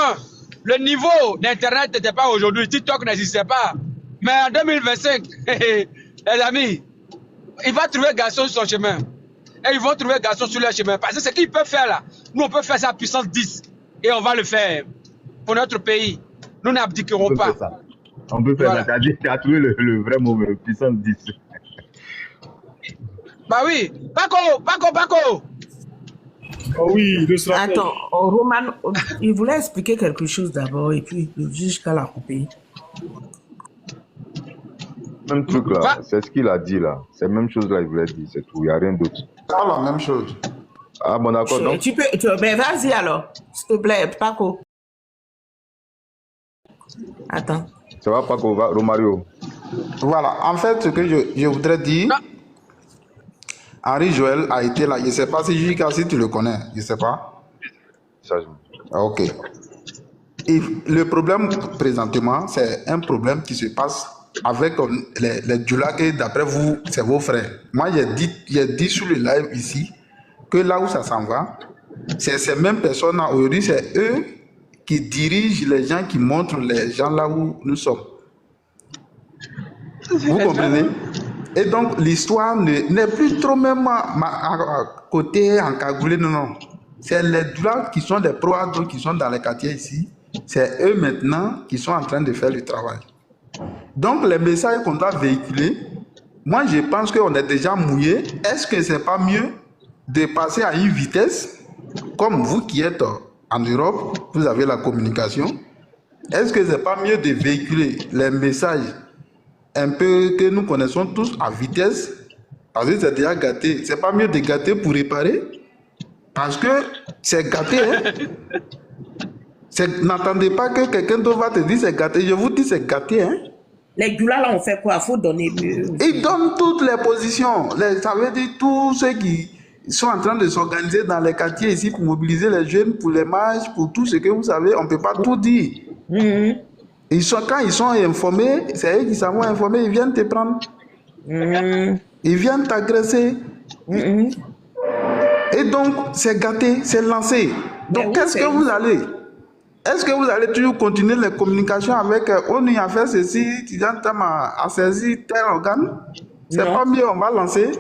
le niveau d'Internet n'était pas aujourd'hui. TikTok n'existait pas. Mais en 2025, les amis, il va trouver garçon sur son chemin. Et ils vont trouver garçon sur leur chemin. Parce que ce qu'ils peuvent faire là, nous, on peut faire ça à puissance 10. Et on va le faire pour notre pays. Nous n'abdiquerons pas. On peut faire ça. Tu as trouvé le vrai mot, puissance 10. Bah oui. Paco. Oh oui, le sera. Attends, Roman, il voulait expliquer quelque chose d'abord et puis jusqu'à la couper. Même truc là, c'est ce qu'il a dit là. C'est la même chose là, il voulait dire, c'est tout, il n'y a rien d'autre. C'est pas la même chose. Ah bon, d'accord. Donc... Ben vas-y alors, s'il te plaît, Paco. Attends. Ça va, Paco, Romario? Voilà, en fait, ce que je voudrais dire, Henri Joël a été là. Je ne sais pas si Jika, si tu le connais, je ne sais pas. Ça, ok. Et le problème présentement, c'est un problème qui se passe avec les Djoula, et d'après vous, c'est vos frères. Moi, j'ai dit sur le live ici que là où ça s'en va, c'est ces mêmes personnes-là, aujourd'hui, c'est eux qui dirigent les gens, qui montrent les gens là où nous sommes. Vous comprenez? Et donc, l'histoire n'est plus trop même à côté encagoulé, non. C'est les Djoula qui sont des proies, qui sont dans les quartiers ici. C'est eux maintenant qui sont en train de faire le travail. Donc, les messages qu'on doit véhiculer, moi, je pense qu'on est déjà mouillé. Est-ce que ce n'est pas mieux de passer à une vitesse, comme vous qui êtes en Europe, vous avez la communication, est-ce que c'est pas mieux de véhiculer les messages un peu que nous connaissons tous à vitesse? Parce que c'est déjà gâté. C'est pas mieux de gâter pour réparer? Parce que c'est gâté, hein? N'attendez pas que quelqu'un d'autre va te dire c'est gâté. Je vous dis c'est gâté, hein? Les Gula, là, on fait quoi? Il faut donner mieux. Ils donnent toutes les positions. Ça veut dire tous ceux qui sont en train de s'organiser dans les quartiers ici pour mobiliser les jeunes, pour les marches, pour tout ce que vous savez. On ne peut pas tout dire. Quand ils sont informés, c'est eux qui savent informer, ils viennent te prendre. Ils viennent t'agresser. Et donc, c'est gâté, c'est lancé. Donc, qu'est-ce que vous allez? Est-ce que vous allez toujours continuer les communications avec on y a fait ceci, tu as saisi tel organe? C'est pas mieux, on va lancer.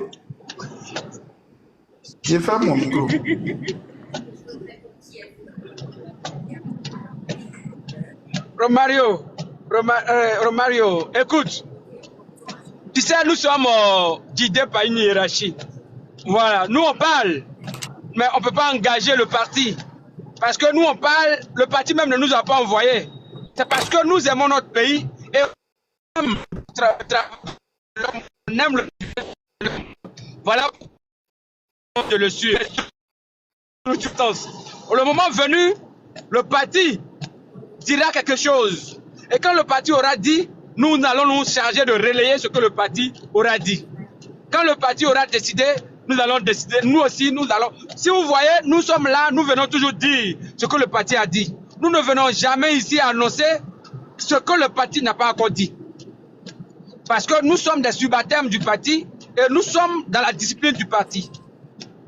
J'ai fait mon micro. Romario, écoute, tu sais, nous sommes guidés par une hiérarchie. Voilà, nous on parle, mais on ne peut pas engager le parti. Parce que nous on parle, le parti même ne nous a pas envoyé. C'est parce que nous aimons notre pays et on aime le voilà, de le suivre. Le moment venu, le parti dira quelque chose. Et quand le parti aura dit, nous allons nous charger de relayer ce que le parti aura dit. Quand le parti aura décidé, nous allons décider. Nous aussi, nous allons. Si vous voyez, nous sommes là, nous venons toujours dire ce que le parti a dit. Nous ne venons jamais ici annoncer ce que le parti n'a pas encore dit. Parce que nous sommes des subalternes du parti et nous sommes dans la discipline du parti.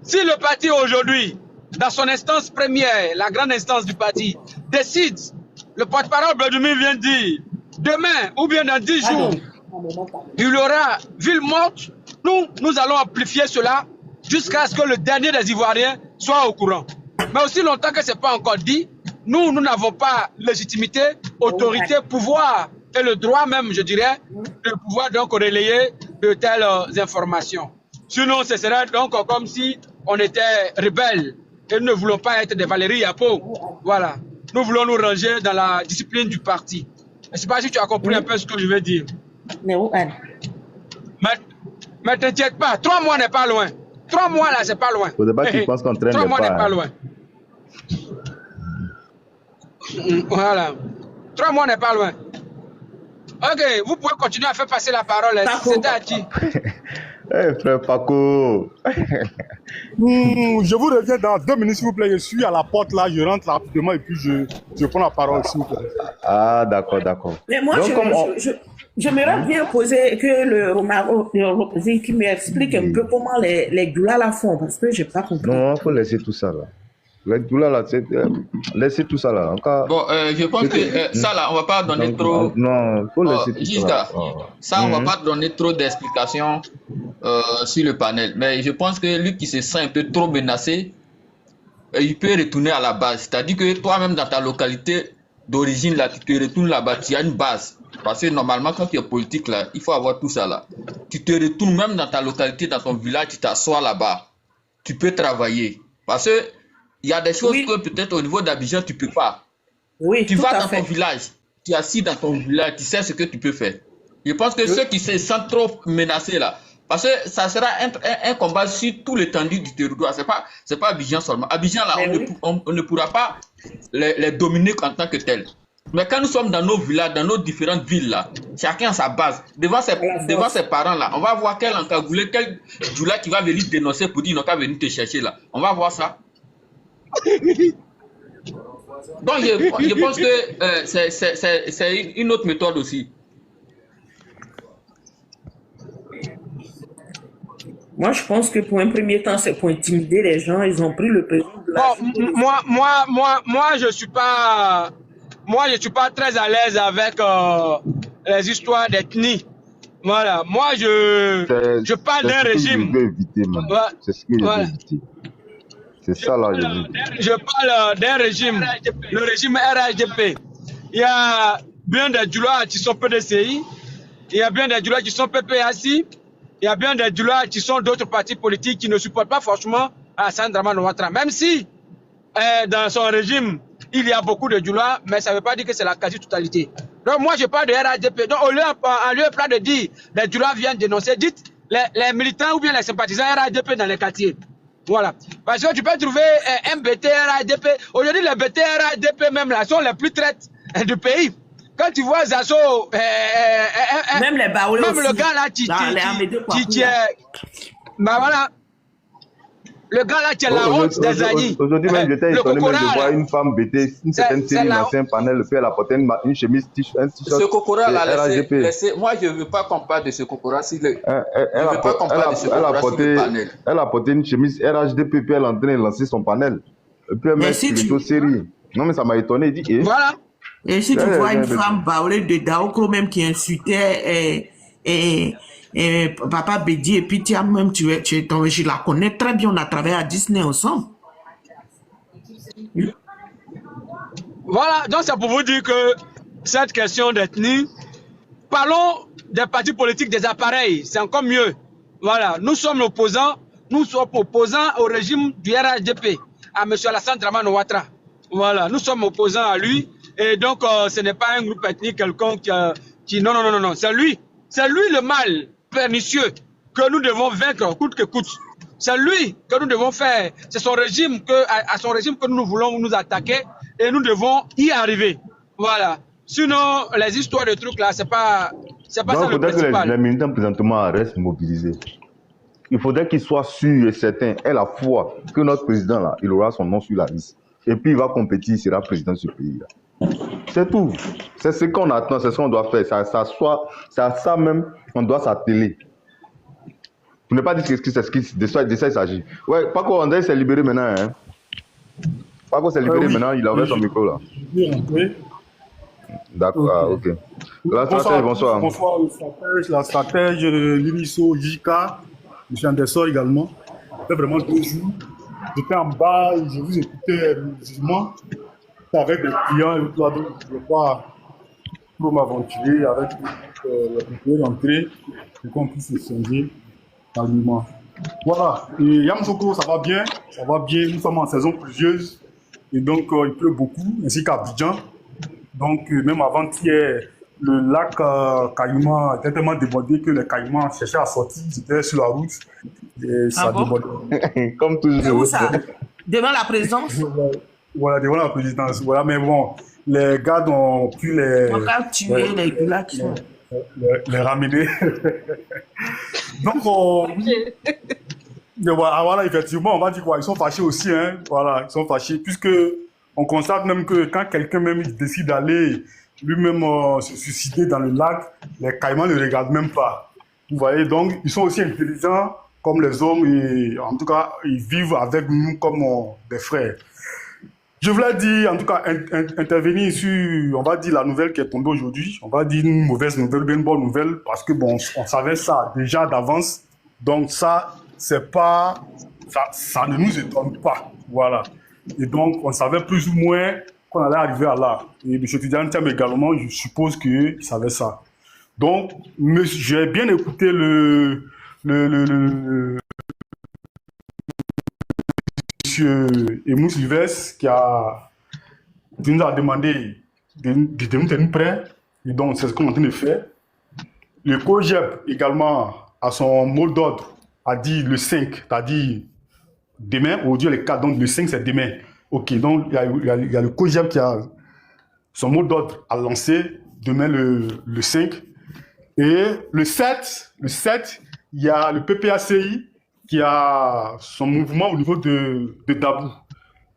Si le parti aujourd'hui, dans son instance première, la grande instance du parti, décide, le porte-parole Vladimir vient dire, demain ou bien dans 10 jours, il y aura ville morte, nous allons amplifier cela jusqu'à ce que le dernier des Ivoiriens soit au courant. Mais aussi longtemps que ce n'est pas encore dit, nous n'avons pas légitimité, autorité, pouvoir et le droit même, je dirais, de pouvoir donc relayer de telles informations. Sinon, ce serait donc comme si on était rebelles et nous ne voulons pas être des Valérie Yapo. Voilà. Nous voulons nous ranger dans la discipline du parti. Je ne sais pas si tu as compris un peu ce que je veux dire. Mais t'inquiète pas, 3 mois n'est pas loin. 3 mois là, c'est pas loin. Faut pas qu'ils pensent qu'on traîne 3 mois n'est pas hein. loin. Voilà. 3 mois n'est pas loin. Ok, vous pouvez continuer à faire passer la parole. C'était à qui? Frère Paco. Je vous reviens dans 2 minutes, s'il vous plaît. Je suis à la porte là, je rentre rapidement et puis je prends la parole, s'il vous plaît. Ah, d'accord. Mais moi, j'aimerais bien poser que le Romaro qui m'explique un peu comment les Gula la font, parce que je n'ai pas compris. Non, il faut laisser tout ça là. Les Gula là, laissez tout ça là. Encore... Bon, je pense que ça là, on ne va pas donner trop. Non, il faut laisser tout ça là. Ça, on ne va pas donner trop d'explications sur le panel. Mais je pense que lui qui se sent un peu trop menacé, il peut retourner à la base. C'est-à-dire que toi-même dans ta localité d'origine là, tu te retournes là-bas, tu as une base. Parce que normalement, quand tu es politique là, il faut avoir tout ça là. Tu te retournes même dans ta localité, dans ton village, tu t'assois là-bas. Tu peux travailler. Parce que il y a des choses que peut-être au niveau d'Abidjan, tu ne peux pas. Oui, tu vas dans ton village, tu es assis dans ton village, tu sais ce que tu peux faire. Je pense que ceux qui se sentent trop menacés là, parce que ça sera un combat sur tout l'étendue du territoire. Ce n'est pas Abidjan seulement. Abidjan là, on ne pourra pas les dominer en tant que tel. Mais quand nous sommes dans nos villages, dans nos différentes villes là, chacun a sa base. Devant ses parents là, on va voir quel encagoulé, quel Djoula qui va venir dénoncer pour dire qu'ils n'ont qu'à venir te chercher là. On va voir ça. Donc je pense que c'est une autre méthode aussi. Moi, je pense que pour un premier temps, c'est pour intimider les gens. Ils ont pris le président de la... Moi, je suis pas très à l'aise avec les histoires d'ethnie. Voilà. Moi, je parle d'un régime. C'est ce que je veux éviter. C'est ça là, je parle d'un régime, le régime RHDP. Il y a bien des Djoula qui sont PDCI, il y a bien des Djoula qui sont PPAC, il y a bien des Djoula qui sont d'autres partis politiques qui ne supportent pas forcément Alassane Dramane Ouattara. Même si dans son régime, il y a beaucoup de Djoulois, mais ça ne veut pas dire que c'est la quasi-totalité. Donc moi, je parle de RHDP. Donc en lieu de dire les Djoulois viennent dénoncer, dites les militants ou bien les sympathisants RHDP dans les quartiers. Voilà. Parce que tu peux trouver un BT RHDP. Aujourd'hui, les BT RHDP même là sont les plus traites du pays. Quand tu vois Zasso, même les Baoulés même aussi. le gars là, bah voilà. Le gars là, tu as la honte des Anis. Aujourd'hui même, j'étais étonné même de voir une femme BT, une certaine série d'anciens panels, puis elle a porté une chemise, un t-shirt. Ce Kokora là, RHDP. moi je ne veux pas qu'on parle de ce Kokora. Elle a porté une chemise RHDP, puis elle est en train de lancer son panel. Et puis elle met plutôt série. Non mais ça m'a étonné, il dit. Voilà. Et si tu vois une femme baoulée de Daokro même qui insultait Papa Bédi, et puis tu as même, je la connais très bien, on a travaillé à Disney ensemble. Voilà, donc c'est pour vous dire que cette question d'ethnie, parlons des partis politiques, des appareils, c'est encore mieux. Voilà, nous sommes opposants au régime du RHDP, à M. Alassane Dramane Ouattara. Voilà, nous sommes opposants à lui. Et donc, ce n'est pas un groupe ethnique quelconque qui... Non, c'est lui le mal pernicieux que nous devons vaincre coûte que coûte. C'est lui que nous devons faire. C'est son régime à son régime que nous voulons nous attaquer et nous devons y arriver. Voilà. Sinon, les histoires de trucs là, c'est pas ça le principal. Que les militants présentement restent mobilisés. Il faudrait qu'ils soient sûrs et certains, et la foi que notre président là, il aura son nom sur la liste. Et puis il va compétir, il sera président de ce pays là. C'est tout. C'est ce qu'on attend, c'est ce qu'on doit faire. C'est à ça même qu'on doit s'atteler. Vous ne pas dire de ça il s'agit. Ouais, Paco André s'est libéré maintenant. Hein. Paco s'est libéré maintenant, il a ouvert son micro là. D'accord, ok. La stratège, bonsoir. Bonsoir, la stratège, Liriso, Jika, M. Anderson également. C'était vraiment 2 jours. J'étais en bas, je vous écoutais religieusement. Avec les clients et tout là, donc je ne veux pas trop m'aventurer avec la propriété d'entrée et qu'on puisse échanger calmement. Voilà, et Yamoussoukro, ça va bien, nous sommes en saison pluvieuse et donc il pleut beaucoup, ainsi qu'à Abidjan. Donc même avant-hier, le lac Caïman était tellement débordé que les Caïmans cherchaient à sortir, j'étais sur la route et ça débordait. Comme toujours. C'est où ça? Devant la présidence? Voilà, devant la présidence. Voilà, mais bon, les gardes ont pu les ramener. Donc, voilà, effectivement, on va dire quoi, ils sont fâchés aussi, hein. Voilà, ils sont fâchés, puisque on constate même que quand quelqu'un même décide d'aller lui-même se suicider dans le lac, les caïmans ne regardent même pas. Vous voyez, donc, ils sont aussi intelligents comme les hommes et en tout cas, ils vivent avec nous comme des frères. Je voulais dire, en tout cas, intervenir sur, on va dire, la nouvelle qui est tombée aujourd'hui. On va dire une mauvaise nouvelle, bien une bonne nouvelle, parce que bon, on savait ça déjà d'avance. Donc ça, c'est pas, ça ne nous étonne pas. Voilà. Et donc, on savait plus ou moins qu'on allait arriver à là. Et M. Tidiane Thiam également, je suppose qu'il savait ça. Donc, j'ai bien écouté Monsieur Emous Silvestre qui nous a demandé de nous tenir prêts, et donc c'est ce qu'on est en train de faire. Le COGEP également, à son mot d'ordre, a dit le 5, c'est-à-dire demain, aujourd'hui le 4, donc le 5 c'est demain. Ok, donc il y a le COGEP qui a son mot d'ordre à lancer demain le 5. Et le 7, il y a le PPACI qui a son mouvement au niveau de Dabou.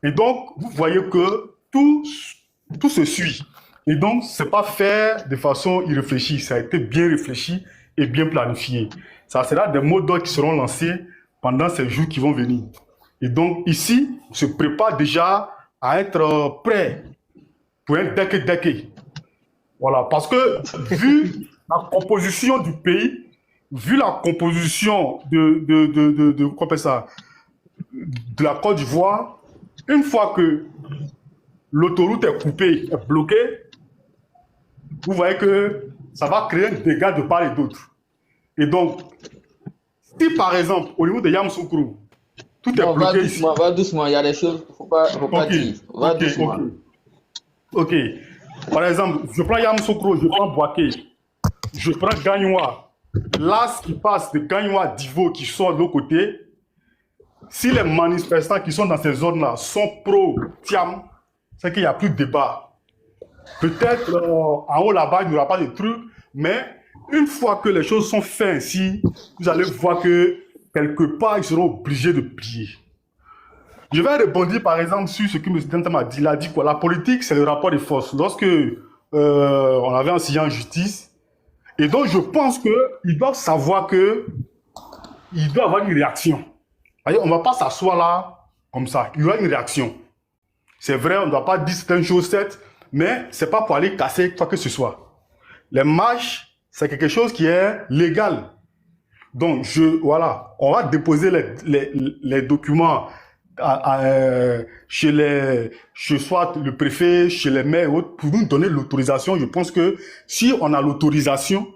Et donc, vous voyez que tout se suit. Et donc, ce n'est pas fait de façon irréfléchie. Ça a été bien réfléchi et bien planifié. Ça sera des mots d'ordre qui seront lancés pendant ces jours qui vont venir. Et donc, ici, on se prépare déjà à être prêt pour un décade. Voilà, parce que vu la composition du pays, vu la composition de la Côte d'Ivoire, une fois que l'autoroute est coupée, est bloquée, vous voyez que ça va créer un dégât de part et d'autre. Et donc, si par exemple, au niveau de Yamoussoukro, tout est bloqué ici. Va doucement, il y a des choses qu'il ne faut pas dire. Va doucement. Ok. Par exemple, je prends Yamoussoukro, je prends Boaké, je prends Gagnoua. Là, ce qui passe de Gagnoua à Divo qui sort de l'autre côté, si les manifestants qui sont dans ces zones-là sont pro-Tiam, c'est qu'il n'y a plus de débat. Peut-être en haut là-bas, il n'y aura pas de truc, mais une fois que les choses sont faites ainsi, vous allez voir que quelque part, ils seront obligés de plier. Je vais rebondir par exemple sur ce que M. Dantam a dit. Il a dit quoi? La politique, c'est le rapport de force. Lorsque on avait un signé en justice, et donc je pense qu'ils doivent savoir que il doit avoir une réaction. On ne va pas s'asseoir là comme ça. Il y aura une réaction. C'est vrai, on ne doit pas dire certaines choses, mais ce n'est pas pour aller casser quoi que ce soit. Les marches, c'est quelque chose qui est légal. Donc, voilà, on va déposer les documents chez soit le préfet, chez les maires et autres, pour nous donner l'autorisation. Je pense que si on a l'autorisation,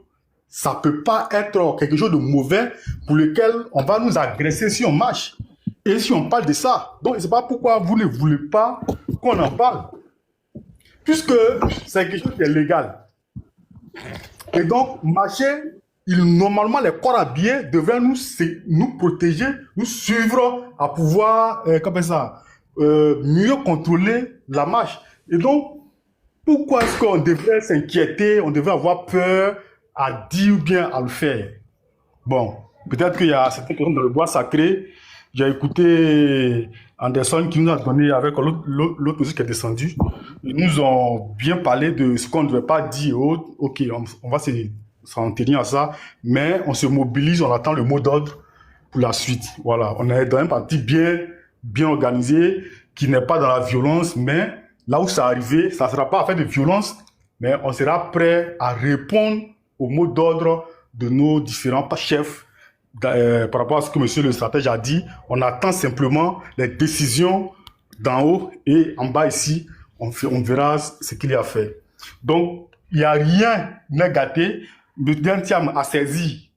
ça peut pas être quelque chose de mauvais pour lequel on va nous agresser si on marche. Et si on parle de ça. Donc, c'est pas pourquoi vous ne voulez pas qu'on en parle. Puisque c'est quelque chose qui est légal. Et donc, marcher, normalement, les corps habillés devraient nous protéger, nous suivre à pouvoir, mieux contrôler la marche. Et donc, pourquoi est-ce qu'on devrait s'inquiéter, on devrait avoir peur à dire ou bien à le faire? Bon, peut-être qu'il y a certaines personnes dans le bois sacré. J'ai écouté Anderson qui nous a donné, avec l'autre aussi qui est descendu, ils nous ont bien parlé de ce qu'on ne devait pas dire. Ok, on va s'en tenir à ça, mais on se mobilise, on attend le mot d'ordre pour la suite. Voilà, on est dans un parti bien organisé, qui n'est pas dans la violence, mais là où ça arrive, ça ne sera pas affaire de violence, mais on sera prêt à répondre au mot d'ordre de nos différents chefs. Par rapport à ce que monsieur le stratège a dit, on attend simplement les décisions d'en haut et en bas ici, on verra ce qu'il y a fait. Donc, il n'y a rien à gâter. Le Dantiam a saisi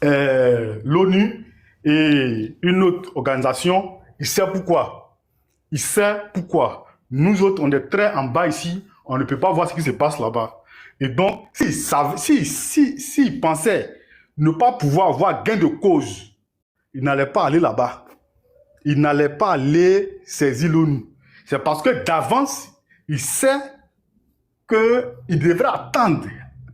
l'ONU et une autre organisation. Il sait pourquoi. Il sait pourquoi. Nous autres, on est très en bas ici, on ne peut pas voir ce qui se passe là-bas. Et donc, s'ils pensaient ne pas pouvoir avoir gain de cause, il n'allait pas aller là-bas. Il n'allait pas aller saisir l'ONU. C'est parce que d'avance, il sait qu'il devrait attendre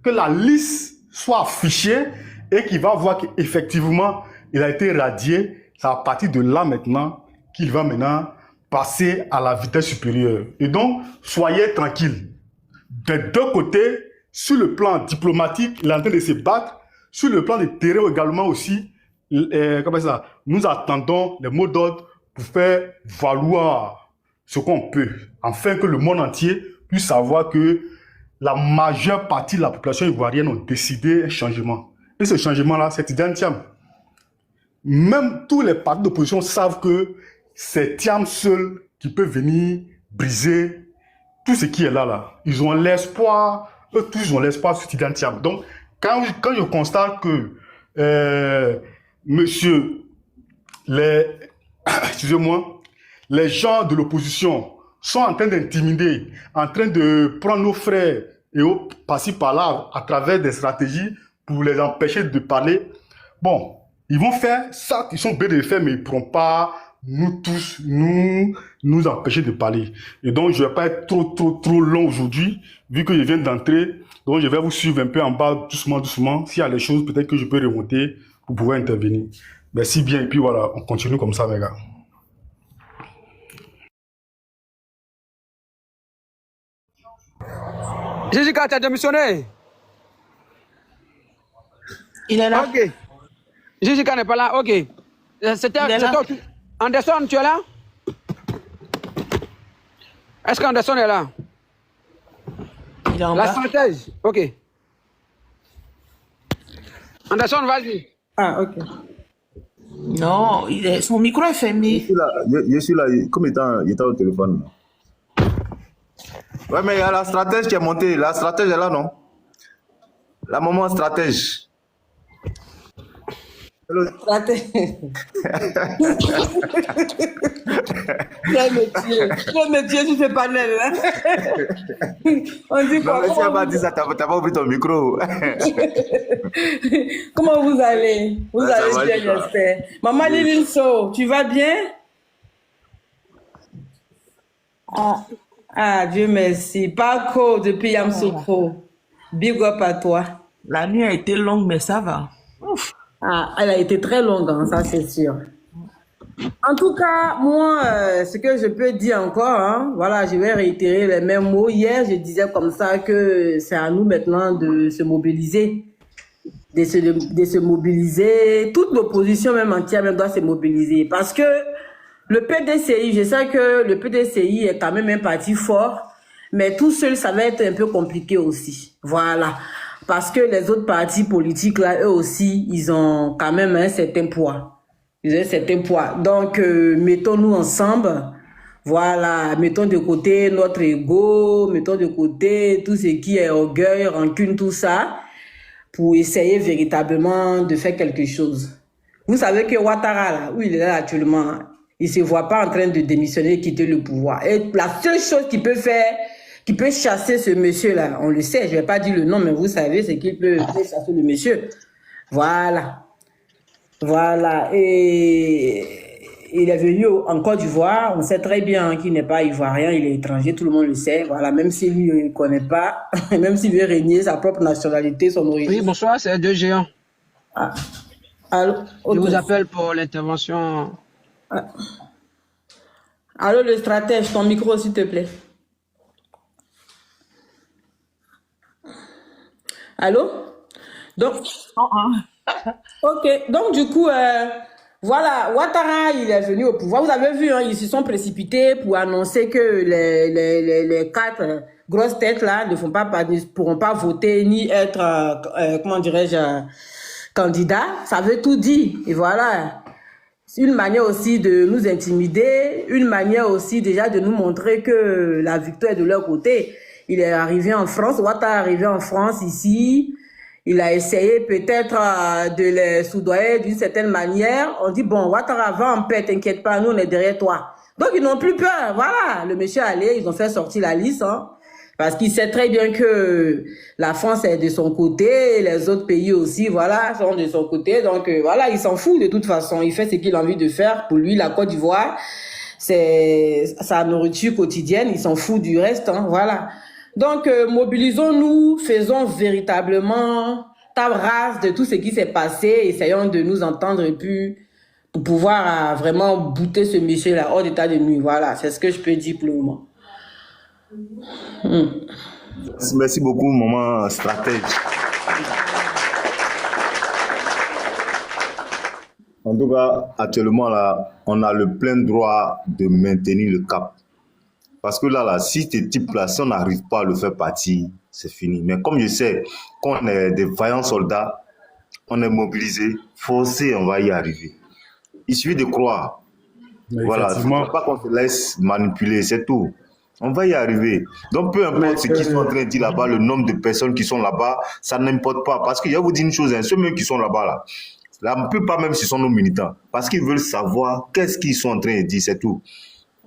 que la liste soit affichée et qu'il va voir qu'effectivement, il a été radié. C'est à partir de là maintenant qu'il va maintenant passer à la vitesse supérieure. Et donc, soyez tranquilles. Des deux côtés, sur le plan diplomatique, il est en train de se battre. Sur le plan de terrain également aussi, nous attendons les mots d'ordre pour faire valoir ce qu'on peut, afin que le monde entier puisse savoir que la majeure partie de la population ivoirienne ont décidé un changement. Et ce changement-là, c'est Tiam. Même tous les partis d'opposition savent que c'est Tiam seul qui peut venir briser tout ce qui est là. Ils ont l'espoir, eux tous ont l'espoir sur Tiam. Donc, quand je constate que, excusez-moi, les gens de l'opposition sont en train d'intimider, en train de prendre nos frères et passer par là à travers des stratégies pour les empêcher de parler, bon, ils vont faire ça, ils sont obligés de le faire, mais ils ne pourront pas nous tous, nous empêcher de parler. Et donc, je ne vais pas être trop long aujourd'hui, vu que je viens d'entrer. Donc, je vais vous suivre un peu en bas, doucement. S'il y a des choses, peut-être que je peux remonter pour pouvoir intervenir. Merci bien. Et puis voilà, on continue comme ça, mes gars. Jessica, tu as démissionné? Il est là. Ok. Jessica n'est pas là, ok. C'était Anderson, tu es là? Est-ce qu'Anderson est là? Il est en La bas. stratège, ok. Anderson, vas-y. Ah, ok. Non, son micro est fermé. Je suis là, comme il était au téléphone. Ouais, mais il y a la stratège qui est montée. La stratège est là, non? La maman stratège. Quel métier sur ce panel là. On dit Non, quoi? mais si elle m'a dit ça, t'as pas ouvert ton micro. Comment vous allez? Vous Ouais, ça allez va, bien, je crois. j'espère. Maman Lilinso, tu vas bien? Ah, Dieu merci. Paco depuis Yamsoukro. Big up à toi. La nuit a été longue, mais ça va. Ah, elle a été très longue, hein, ça c'est sûr. En tout cas, moi, ce que je peux dire encore, hein, voilà, je vais réitérer les mêmes mots. Hier, je disais comme ça que c'est à nous maintenant de se mobiliser. De se mobiliser. Toute l'opposition, même entière, même doit se mobiliser. Parce que le PDCI, je sais que le PDCI est quand même un parti fort, mais tout seul, ça va être un peu compliqué aussi. Voilà. Parce que les autres partis politiques, là, eux aussi, ils ont quand même un certain poids. Ils ont un certain poids. Donc, mettons-nous ensemble. Voilà. Mettons de côté notre ego, mettons de côté tout ce qui est orgueil, rancune, tout ça, pour essayer véritablement de faire quelque chose. Vous savez que Ouattara, là, où il est là actuellement, il se voit pas en train de démissionner et quitter le pouvoir. Et la seule chose qu'il peut faire, qui peut chasser ce monsieur-là, on le sait, je vais pas dire le nom, mais vous savez, c'est qu'il peut chasser le monsieur. Voilà. Voilà. Et il est venu en Côte d'Ivoire. On sait très bien qu'il n'est pas ivoirien, il est étranger, tout le monde le sait. Voilà, même s'il ne connaît pas, même s'il veut régner sa propre nationalité, son origine. Oui, bonsoir, c'est deux géants. Ah. Allô? Je vous appelle pour l'intervention. Allô, le stratège, ton micro, s'il te plaît. Allô? Donc, ok, donc du coup, voilà, Ouattara, il est venu au pouvoir. Vous avez vu, hein, ils se sont précipités pour annoncer que les quatre grosses têtes là ne pourront pas voter ni être, comment dirais-je, candidat. Ça veut tout dire. Et voilà. C'est une manière aussi de nous intimider, une manière aussi déjà de nous montrer que la victoire est de leur côté. Il est arrivé en France, Ouattara est arrivé en France ici, il a essayé peut-être de les soudoyer d'une certaine manière. On dit, bon, Ouattara, va en paix, t'inquiète pas, nous on est derrière toi. Donc ils n'ont plus peur, voilà. Le monsieur est allé, ils ont fait sortir la liste, hein, parce qu'il sait très bien que la France est de son côté, les autres pays aussi, voilà, sont de son côté. Donc voilà, il s'en fout de toute façon, il fait ce qu'il a envie de faire. Pour lui, la Côte d'Ivoire, c'est sa nourriture quotidienne, il s'en fout du reste, hein, voilà. Donc, mobilisons-nous, faisons véritablement table rase de tout ce qui s'est passé, essayons de nous entendre et puis pour pouvoir vraiment bouter ce monsieur-là hors d'état de nuit. Voilà, c'est ce que je peux dire pour le moment. Merci beaucoup, maman stratège. En tout cas, actuellement, là, on a le plein droit de maintenir le cap. Parce que là, si ces types-là, si on n'arrive pas à le faire partir, c'est fini. Mais comme je sais qu'on est des vaillants soldats, on est mobilisés, forcés, on va y arriver. Il suffit de croire. Voilà, il ne faut pas qu'on se laisse manipuler, c'est tout. On va y arriver. Donc, peu importe ce qu'ils sont en train de dire là-bas, le nombre de personnes qui sont là-bas, ça n'importe pas. Parce que je vais vous dire une chose, hein, ceux même qui sont là-bas, là, la plupart même, ce sont nos militants. Parce qu'ils veulent savoir qu'est-ce qu'ils sont en train de dire, c'est tout.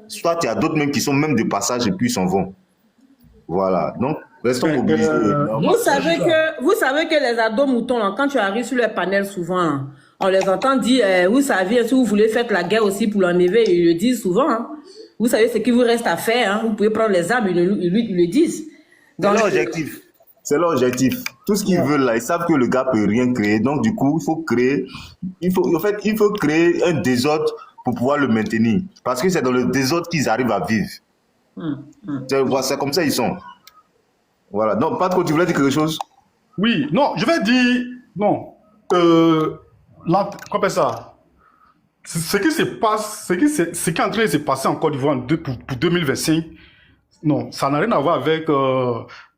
Soit il y a d'autres même qui sont même de passage et puis ils s'en vont. Voilà. Donc, restons mobilisés. Vous savez que les ados moutons, là, quand tu arrives sur le panel souvent, on les entend dire, vous savez, si vous voulez faire la guerre aussi pour l'enlever, ils le disent souvent. Hein. Vous savez ce qu'il vous reste à faire. Hein. Vous pouvez prendre les armes, ils le disent. C'est leur objectif. C'est leur objectif. Tout ce qu'ils veulent là, ils savent que le gars peut rien créer. Donc, du coup, il faut créer un désordre pour pouvoir le maintenir. Parce que c'est dans le désordre qu'ils arrivent à vivre. C'est comme ça ils sont. Voilà. Donc, Patro, tu voulais dire quelque chose? Oui, non, je vais dire, non. Quoi ça? Ce qui se passe, ce qui est en train de se passer en Côte d'Ivoire pour 2025, non, ça n'a rien à voir avec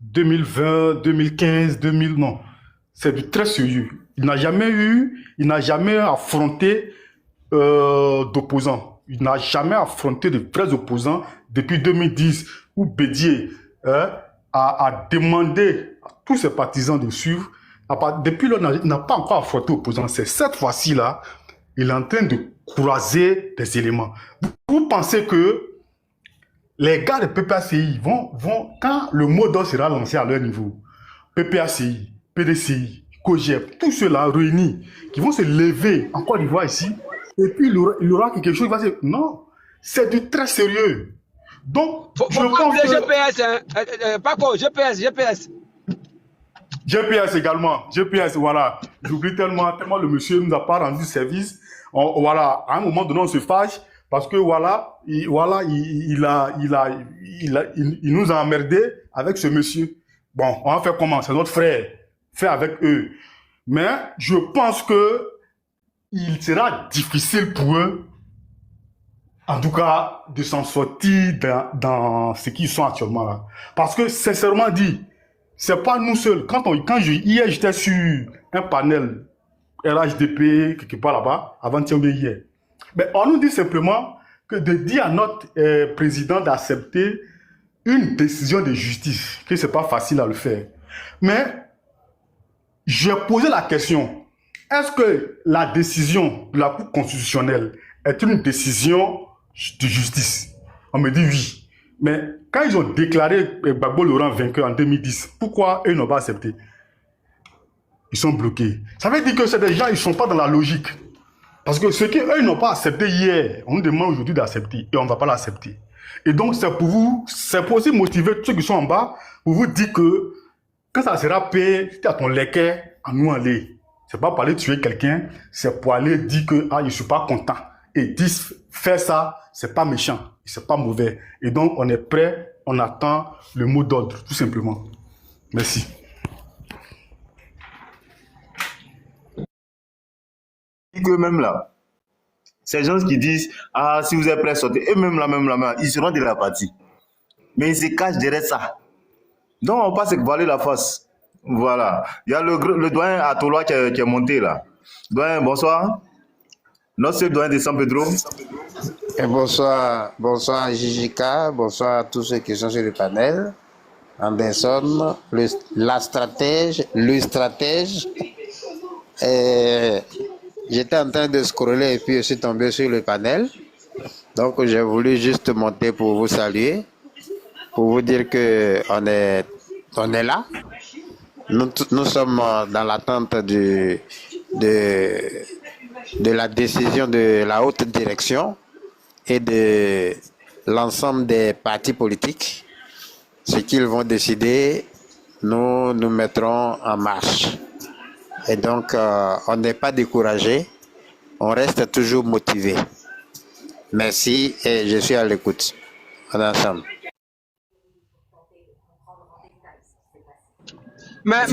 2020, 2015, 2000, non. C'est du très sérieux. Il n'a jamais affronté d'opposants. Il n'a jamais affronté de vrais opposants depuis 2010 où Bédier a demandé à tous ses partisans de suivre. Depuis là, il n'a pas encore affronté l'opposant. C'est cette fois-ci là, il est en train de croiser des éléments. Vous pensez que les gars de PPACI vont, quand le mot d'ordre sera lancé à leur niveau, PPACI, PDCI, COGEP, tous ceux-là réunis, qui vont se lever en Côte d'Ivoire ici, et puis il y aura quelque chose qui va se... Non, c'est du très sérieux. Donc, je pense que... GPS, hein? Paco, GPS. GPS également, GPS, voilà. J'oublie tellement le monsieur ne nous a pas rendu service. Voilà, à un moment donné, on se fâche parce que il nous a emmerdé avec ce monsieur. Bon, on va faire comment? C'est notre frère. Fait avec eux. Mais je pense que il sera difficile pour eux, en tout cas, de s'en sortir dans ce qu'ils sont actuellement là. Parce que, sincèrement dit, c'est pas nous seuls. Hier, j'étais sur un panel RHDP, quelque part là-bas, avant-hier ou hier. Mais on nous dit simplement que de dire à notre président d'accepter une décision de justice, que c'est pas facile à le faire. Mais, j'ai posé la question, est-ce que la décision de la Cour constitutionnelle est une décision de justice? On me dit oui. Mais quand ils ont déclaré Gbagbo Laurent vainqueur en 2010, pourquoi eux n'ont pas accepté? Ils sont bloqués. Ça veut dire que c'est des gens, ils ne sont pas dans la logique. Parce que ce qu'eux n'ont pas accepté hier, on nous demande aujourd'hui d'accepter et on ne va pas l'accepter. Et donc c'est pour vous, c'est pour aussi motiver tous ceux qui sont en bas, pour vous dire que quand ça sera payé, c'est à ton lequet, à nous aller. C'est pas pour aller tuer quelqu'un, c'est pour aller dire que je ne suis pas content. Et dire, faire ça, c'est pas méchant, c'est pas mauvais. Et donc, on est prêt, on attend le mot d'ordre, tout simplement. Merci. Eux-mêmes là, ces gens qui disent, si vous êtes prêts à sortir, eux-mêmes là, ils seront de la partie. Mais ils se cachent derrière ça. Donc, on passe avec voiler la face. Voilà. Il y a le doyen Atoloa qui est monté là. Doyen, bonsoir. Notre doyen de San Pedro. Et bonsoir JJK, bonsoir à tous ceux qui sont sur le panel. Anderson, le stratège. J'étais en train de scroller et puis je suis tombé sur le panel. Donc j'ai voulu juste monter pour vous saluer, pour vous dire que on est là. Nous sommes dans l'attente de la décision de la haute direction et de l'ensemble des partis politiques. Ce qu'ils vont décider, nous nous mettrons en marche. Et donc, on n'est pas découragé, on reste toujours motivé. Merci et je suis à l'écoute. On est ensemble. Mais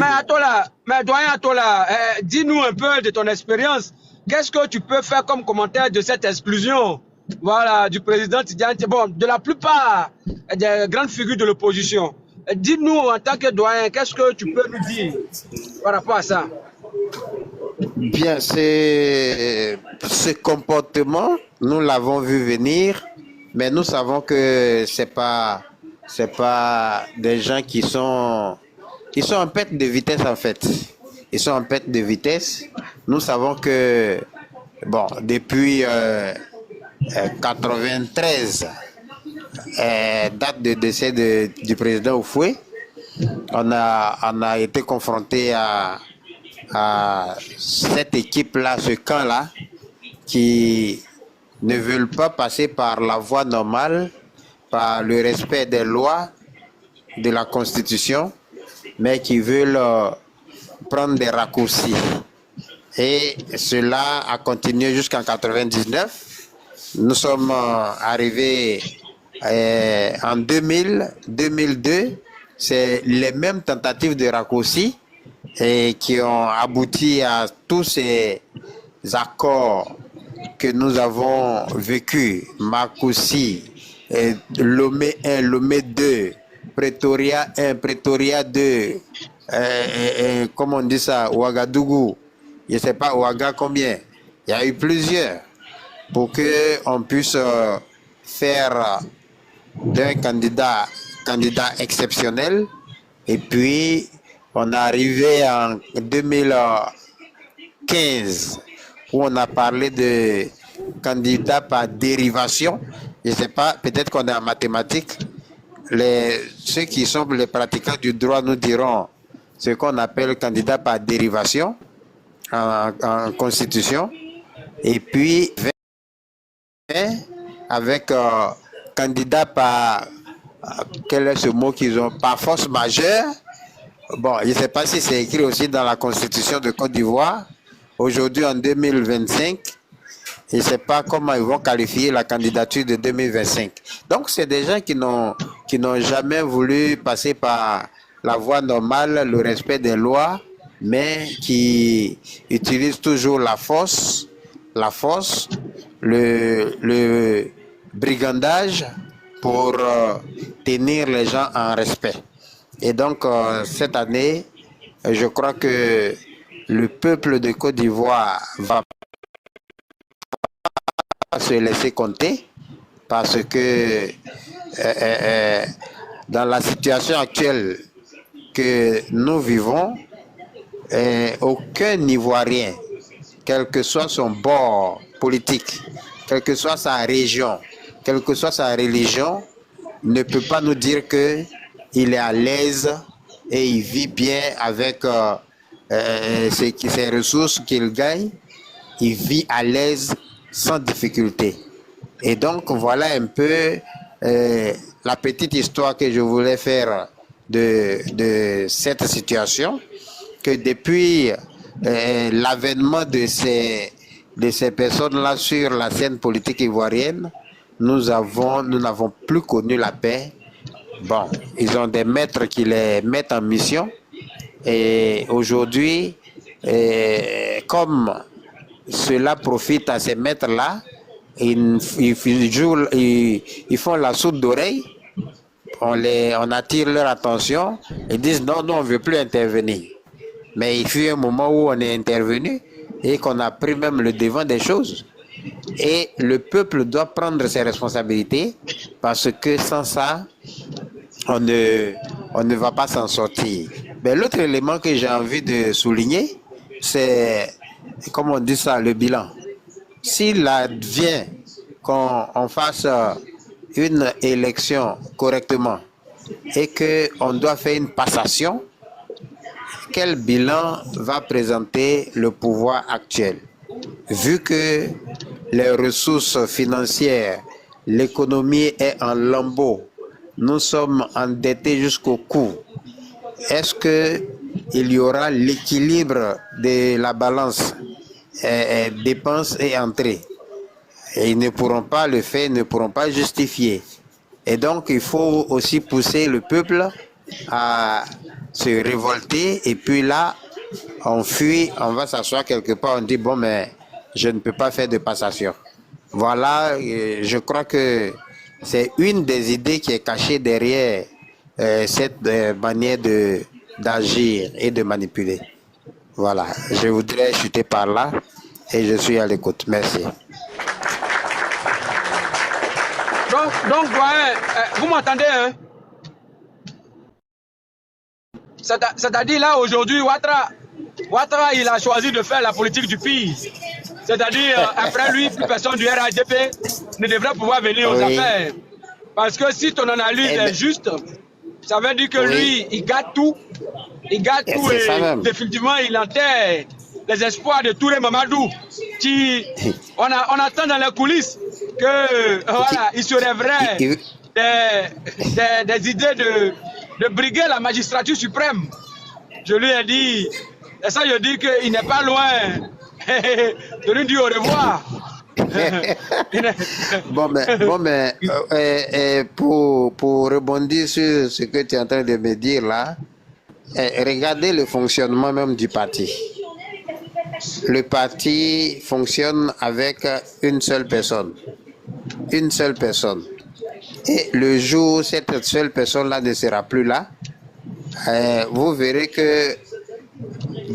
doyen Atola, dis-nous un peu de ton expérience. Qu'est-ce que tu peux faire comme commentaire de cette exclusion, voilà, du président Tidjane, bon, de la plupart des grandes figures de l'opposition? Dis-nous en tant que doyen, qu'est-ce que tu peux nous dire par rapport à ça? Bien, ce comportement, nous l'avons vu venir, mais nous savons que c'est pas des gens qui sont... Ils sont en perte de vitesse en fait. Ils sont en perte de vitesse. Nous savons que, bon, depuis 93, date de décès du président Oufoué, on a été confronté à cette équipe-là, ce camp-là, qui ne veulent pas passer par la voie normale, par le respect des lois, de la Constitution, mais qui veulent prendre des raccourcis. Et cela a continué jusqu'en 99. Nous sommes arrivés en 2002. C'est les mêmes tentatives de raccourcis et qui ont abouti à tous ces accords que nous avons vécus. Marcoussis, Lomé 1, Lomé 2, Pretoria 1, Pretoria 2, comment on dit ça, Ouagadougou, je ne sais pas, Ouaga combien. Il y a eu plusieurs pour qu'on puisse faire d'un candidat exceptionnel et puis On est arrivé en 2015 où on a parlé de candidats par dérivation. Je ne sais pas, peut-être qu'on est en mathématiques. Ceux qui sont les pratiquants du droit nous diront ce qu'on appelle candidat par dérivation en constitution. Et puis, avec candidat par, quel est ce mot qu'ils ont, par force majeure. Bon, je ne sais pas si c'est écrit aussi dans la constitution de Côte d'Ivoire. Aujourd'hui, en 2025, je ne sais pas comment ils vont qualifier la candidature de 2025. Donc, c'est des gens qui n'ont jamais voulu passer par la voie normale, le respect des lois, mais qui utilisent toujours la force, le brigandage pour tenir les gens en respect. Et donc, cette année, je crois que le peuple de Côte d'Ivoire va se laisser compter parce que dans la situation actuelle que nous vivons, aucun Ivoirien, quel que soit son bord politique, quelle que soit sa région, quelle que soit sa religion, ne peut pas nous dire qu'il est à l'aise et il vit bien avec ses ressources qu'il gagne. Il vit à l'aise sans difficulté. Et donc, voilà un peu la petite histoire que je voulais faire de cette situation, que depuis l'avènement de ces personnes-là sur la scène politique ivoirienne, nous n'avons plus connu la paix. Bon, ils ont des maîtres qui les mettent en mission. Et aujourd'hui, comme cela profite à ces maîtres-là, ils font la sourde d'oreille, on attire leur attention, ils disent non, on ne veut plus intervenir. Mais il fut un moment où on est intervenu et qu'on a pris même le devant des choses. Et le peuple doit prendre ses responsabilités parce que sans ça, on ne va pas s'en sortir. Mais l'autre élément que j'ai envie de souligner, c'est, comme on dit ça, le bilan. S'il advient qu'on fasse une élection correctement et qu'on doit faire une passation, quel bilan va présenter le pouvoir actuel? Vu que les ressources financières, l'économie est en lambeaux, nous sommes endettés jusqu'au cou. Est-ce qu'il y aura l'équilibre de la balance dépenses et entrées? Et ils ne pourront pas le faire, ils ne pourront pas justifier. Et donc, il faut aussi pousser le peuple à se révolter. Et puis là, on fuit, on va s'asseoir quelque part, on dit, bon, mais je ne peux pas faire de passation. Voilà, je crois que c'est une des idées qui est cachée derrière cette manière d'agir et de manipuler. Voilà, je voudrais chuter par là et je suis à l'écoute. Merci. Donc doyen, vous m'entendez, hein? C'est-à-dire là, aujourd'hui, Ouattara, il a choisi de faire la politique du pire. C'est-à-dire, après lui, plus personne du RHDP ne devrait pouvoir venir aux affaires. Parce que si ton analyse est juste, ça veut dire que lui, il gâte tout. Il gâte tout et définitivement, il enterre les espoirs de Touré Mamadou. On attend dans les coulisses que voilà, il se rêverait des idées de briguer la magistrature suprême. Je lui ai dit, et ça je dis qu'il n'est pas loin de lui dire au revoir. Pour rebondir sur ce que tu es en train de me dire là, regardez le fonctionnement même du parti. Le parti fonctionne avec une seule personne. Une seule personne. Et le jour où cette seule personne-là ne sera plus là, vous verrez que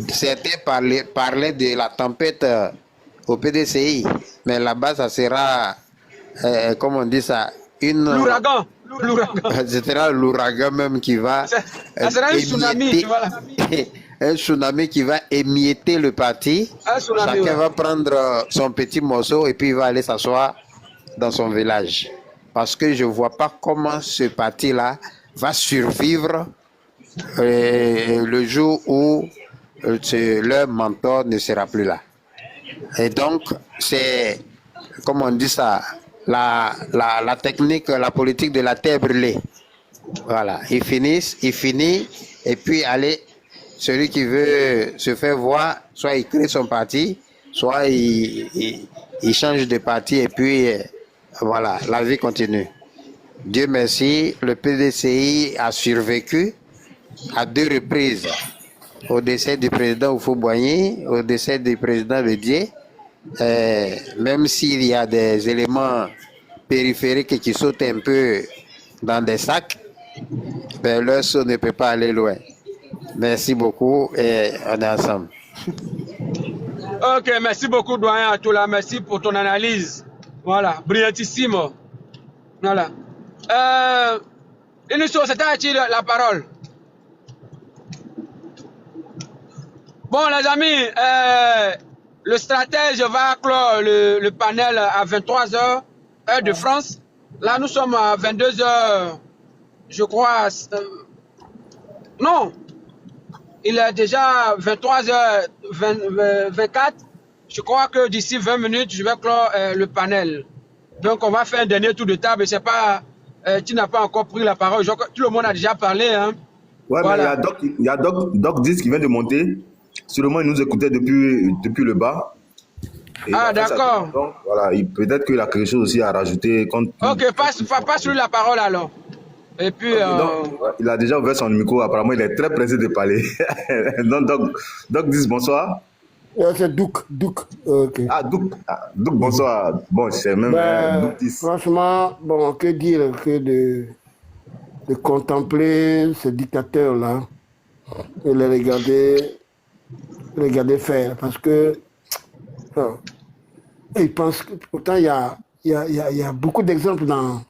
certains parlaient de la tempête au PDCI, mais là-bas, ça sera, comme on dit ça, L'ouragan. C'était là l'ouragan même qui va Ça sera un tsunami, voilà. un tsunami qui va émietter le parti. Chacun va prendre son petit morceau et puis il va aller s'asseoir dans son village. Parce que je ne vois pas comment ce parti-là va survivre le jour où leur mentor ne sera plus là. Et donc, c'est, comme on dit ça, la technique, la politique de la terre brûlée. Voilà, il finit, et puis allez, celui qui veut se faire voir, soit il crée son parti, soit il change de parti, et puis voilà, la vie continue. Dieu merci, le PDCI a survécu à 2 reprises. Au décès du président Oufo-Boigny, au décès du président Bédié, même s'il y a des éléments périphériques qui sautent un peu dans des sacs, ben leur saut ne peut pas aller loin. Merci beaucoup et on est ensemble. Ok, merci beaucoup, doyen Atoula. Merci pour ton analyse. Voilà, brillantissimo. Voilà. Inutio, c'était à qui la parole? Bon, les amis, le stratège va clore le panel à 23h, heure de France. Là, nous sommes à 22h, je crois. Non, il est déjà 23h24. Je crois que d'ici 20 minutes, je vais clore le panel. Donc, on va faire un dernier tour de table. C'est pas, tu n'as pas encore pris la parole. Tout le monde a déjà parlé. Hein. Ouais, voilà. Mais il y a Doc 10 qui vient de monter. Sûrement, il nous écoutait depuis le bas. Et d'accord. Voilà, peut-être qu'il a quelque chose aussi à rajouter. Ok, passe sur la parole alors. Et puis. Donc, il a déjà ouvert son micro. Apparemment, il est très pressé de parler. Donc, Doc 10, bonsoir. C'est Douk. Okay. Ah, Douk, bonsoir. Bon, c'est même Douk 10. Franchement, bon, que dire que de contempler ces dictateurs-là et les regarder faire. Parce que ils pensent que pourtant il y a beaucoup d'exemples dans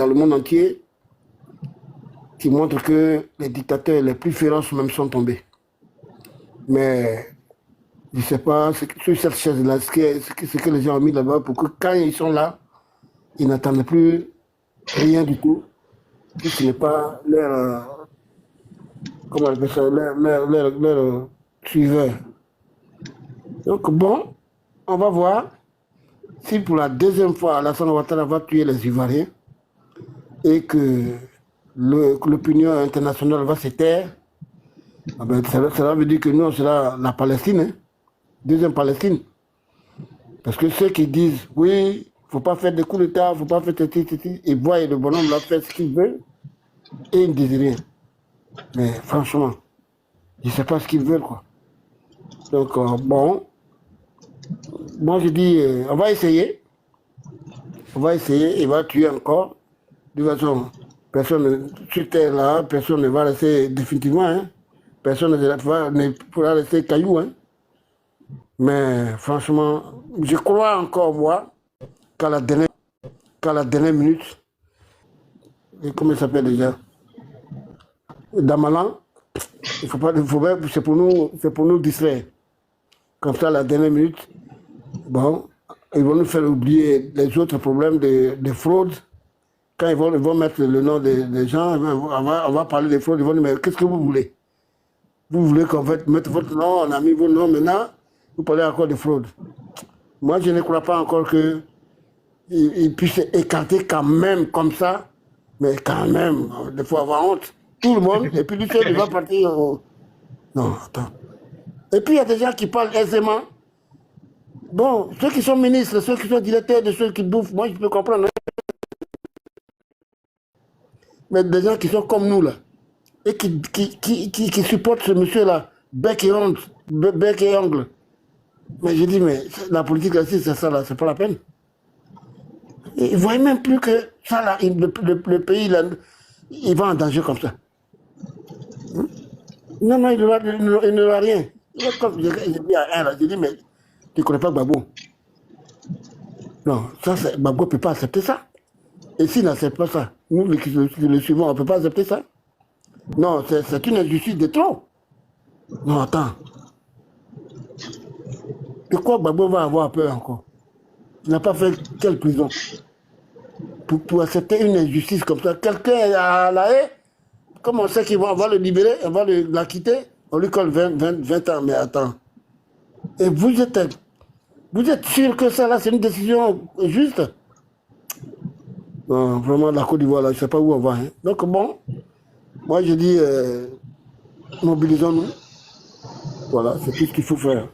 le monde entier qui montrent que les dictateurs les plus féroces même sont tombés. Mais je ne sais pas, sur cette chaise-là, ce que les gens ont mis là-bas pour que quand ils sont là, ils n'attendent plus rien du tout, puisque ce n'est pas leur, comment on appelle ça, leur suiveur. Donc bon, on va voir si pour la deuxième fois Alassane Ouattara va tuer les Ivoiriens et que l'opinion internationale va se taire. Ah ben, cela veut dire que nous, on sera la Palestine, hein? Deuxième Palestine. Parce que ceux qui disent, oui, il ne faut pas faire des coups d'État, il ne faut pas faire ceci, ils voient le bonhomme là faire ce qu'il veut et ils ne disent rien. Mais franchement, je ne sais pas ce qu'ils veulent, quoi. Donc, bon, moi je dis, on va essayer, il va tuer encore. De toute façon, personne sur terre là, personne ne va rester définitivement, hein. Personne ne pourra rester caillou, hein. Mais franchement, je crois encore, moi, qu'à la dernière minute, et comment il s'appelle déjà, Damalan, c'est pour nous distraire. Comme ça, à la dernière minute, bon, ils vont nous faire oublier les autres problèmes de fraude. Quand ils vont mettre le nom des gens, on va parler de fraude, ils vont dire, mais qu'est-ce que vous voulez? Vous voulez qu'on mette votre nom, on a mis votre nom, maintenant, vous parlez encore de fraude. Moi, je ne crois pas encore qu'ils puissent écarter quand même comme ça, mais quand même, il faut avoir honte. Tout le monde, et puis lui seul, il va partir. Non, attends. Et puis, il y a des gens qui parlent aisément. Bon, ceux qui sont ministres, ceux qui sont directeurs de ceux qui bouffent, moi, je peux comprendre. Mais des gens qui sont comme nous, là, et qui supportent ce monsieur-là, bec et ongle. Mais je dis, mais la politique là, c'est ça, là, c'est pas la peine. Et ils ne voient même plus que ça, là, le pays, là, il va en danger comme ça. Non, il n'aura rien. J'ai dit à un, là, j'ai dit, mais tu ne connais pas Gbagbo. Non, ça, Gbagbo ne peut pas accepter ça. Et s'il n'accepte pas ça, nous, le suivants, on ne peut pas accepter ça. Non, c'est une injustice de trop. Non, attends. De quoi Gbagbo va avoir peur encore? Il n'a pas fait quelle prison pour accepter une injustice comme ça. Quelqu'un est à la haie, comme on sait qu'on va le libérer, on va la quitter, on lui colle 20 ans. Mais attends. Et vous êtes sûr que ça, là, c'est une décision juste? Non, vraiment, la Côte d'Ivoire, là, je ne sais pas où on va. Hein. Donc, bon, moi, je dis, mobilisons-nous. Voilà, c'est tout ce qu'il faut faire.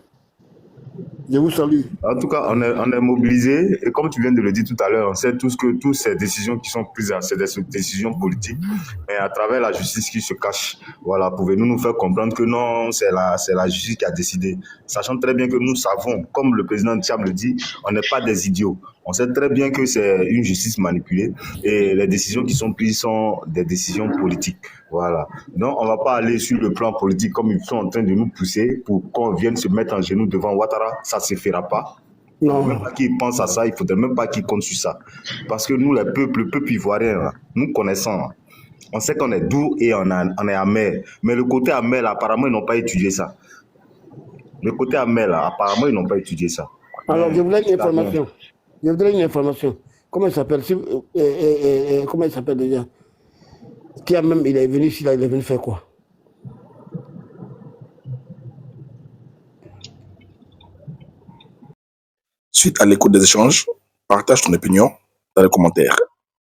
Je vous salue. En tout cas, on est mobilisés et comme tu viens de le dire tout à l'heure, on sait tous que toutes ces décisions qui sont prises, c'est des décisions politiques, mais à travers la justice qui se cache. Voilà, pouvez-nous nous faire comprendre que non, c'est la justice qui a décidé, sachant très bien que nous savons, comme le président Tcham le dit, on n'est pas des idiots. On sait très bien que c'est une justice manipulée et les décisions qui sont prises sont des décisions politiques. Voilà. Donc, on ne va pas aller sur le plan politique comme ils sont en train de nous pousser pour qu'on vienne se mettre en genoux devant Ouattara. Ça ne se fera pas. Il ne faut même pas qu'ils pensent à ça. Il ne faudrait même pas qu'ils comptent sur ça. Parce que nous, le peuple ivoirien, nous connaissons. On sait qu'on est doux et on est amer. Mais le côté amer, là, apparemment, ils n'ont pas étudié ça. Le côté amer, là, apparemment, ils n'ont pas étudié ça. Alors, je voulais une information. Je voudrais une information. Comment il s'appelle? Comment il s'appelle déjà? Il est venu ici, là, il est venu faire quoi? Suite à l'écoute des échanges, partage ton opinion dans les commentaires.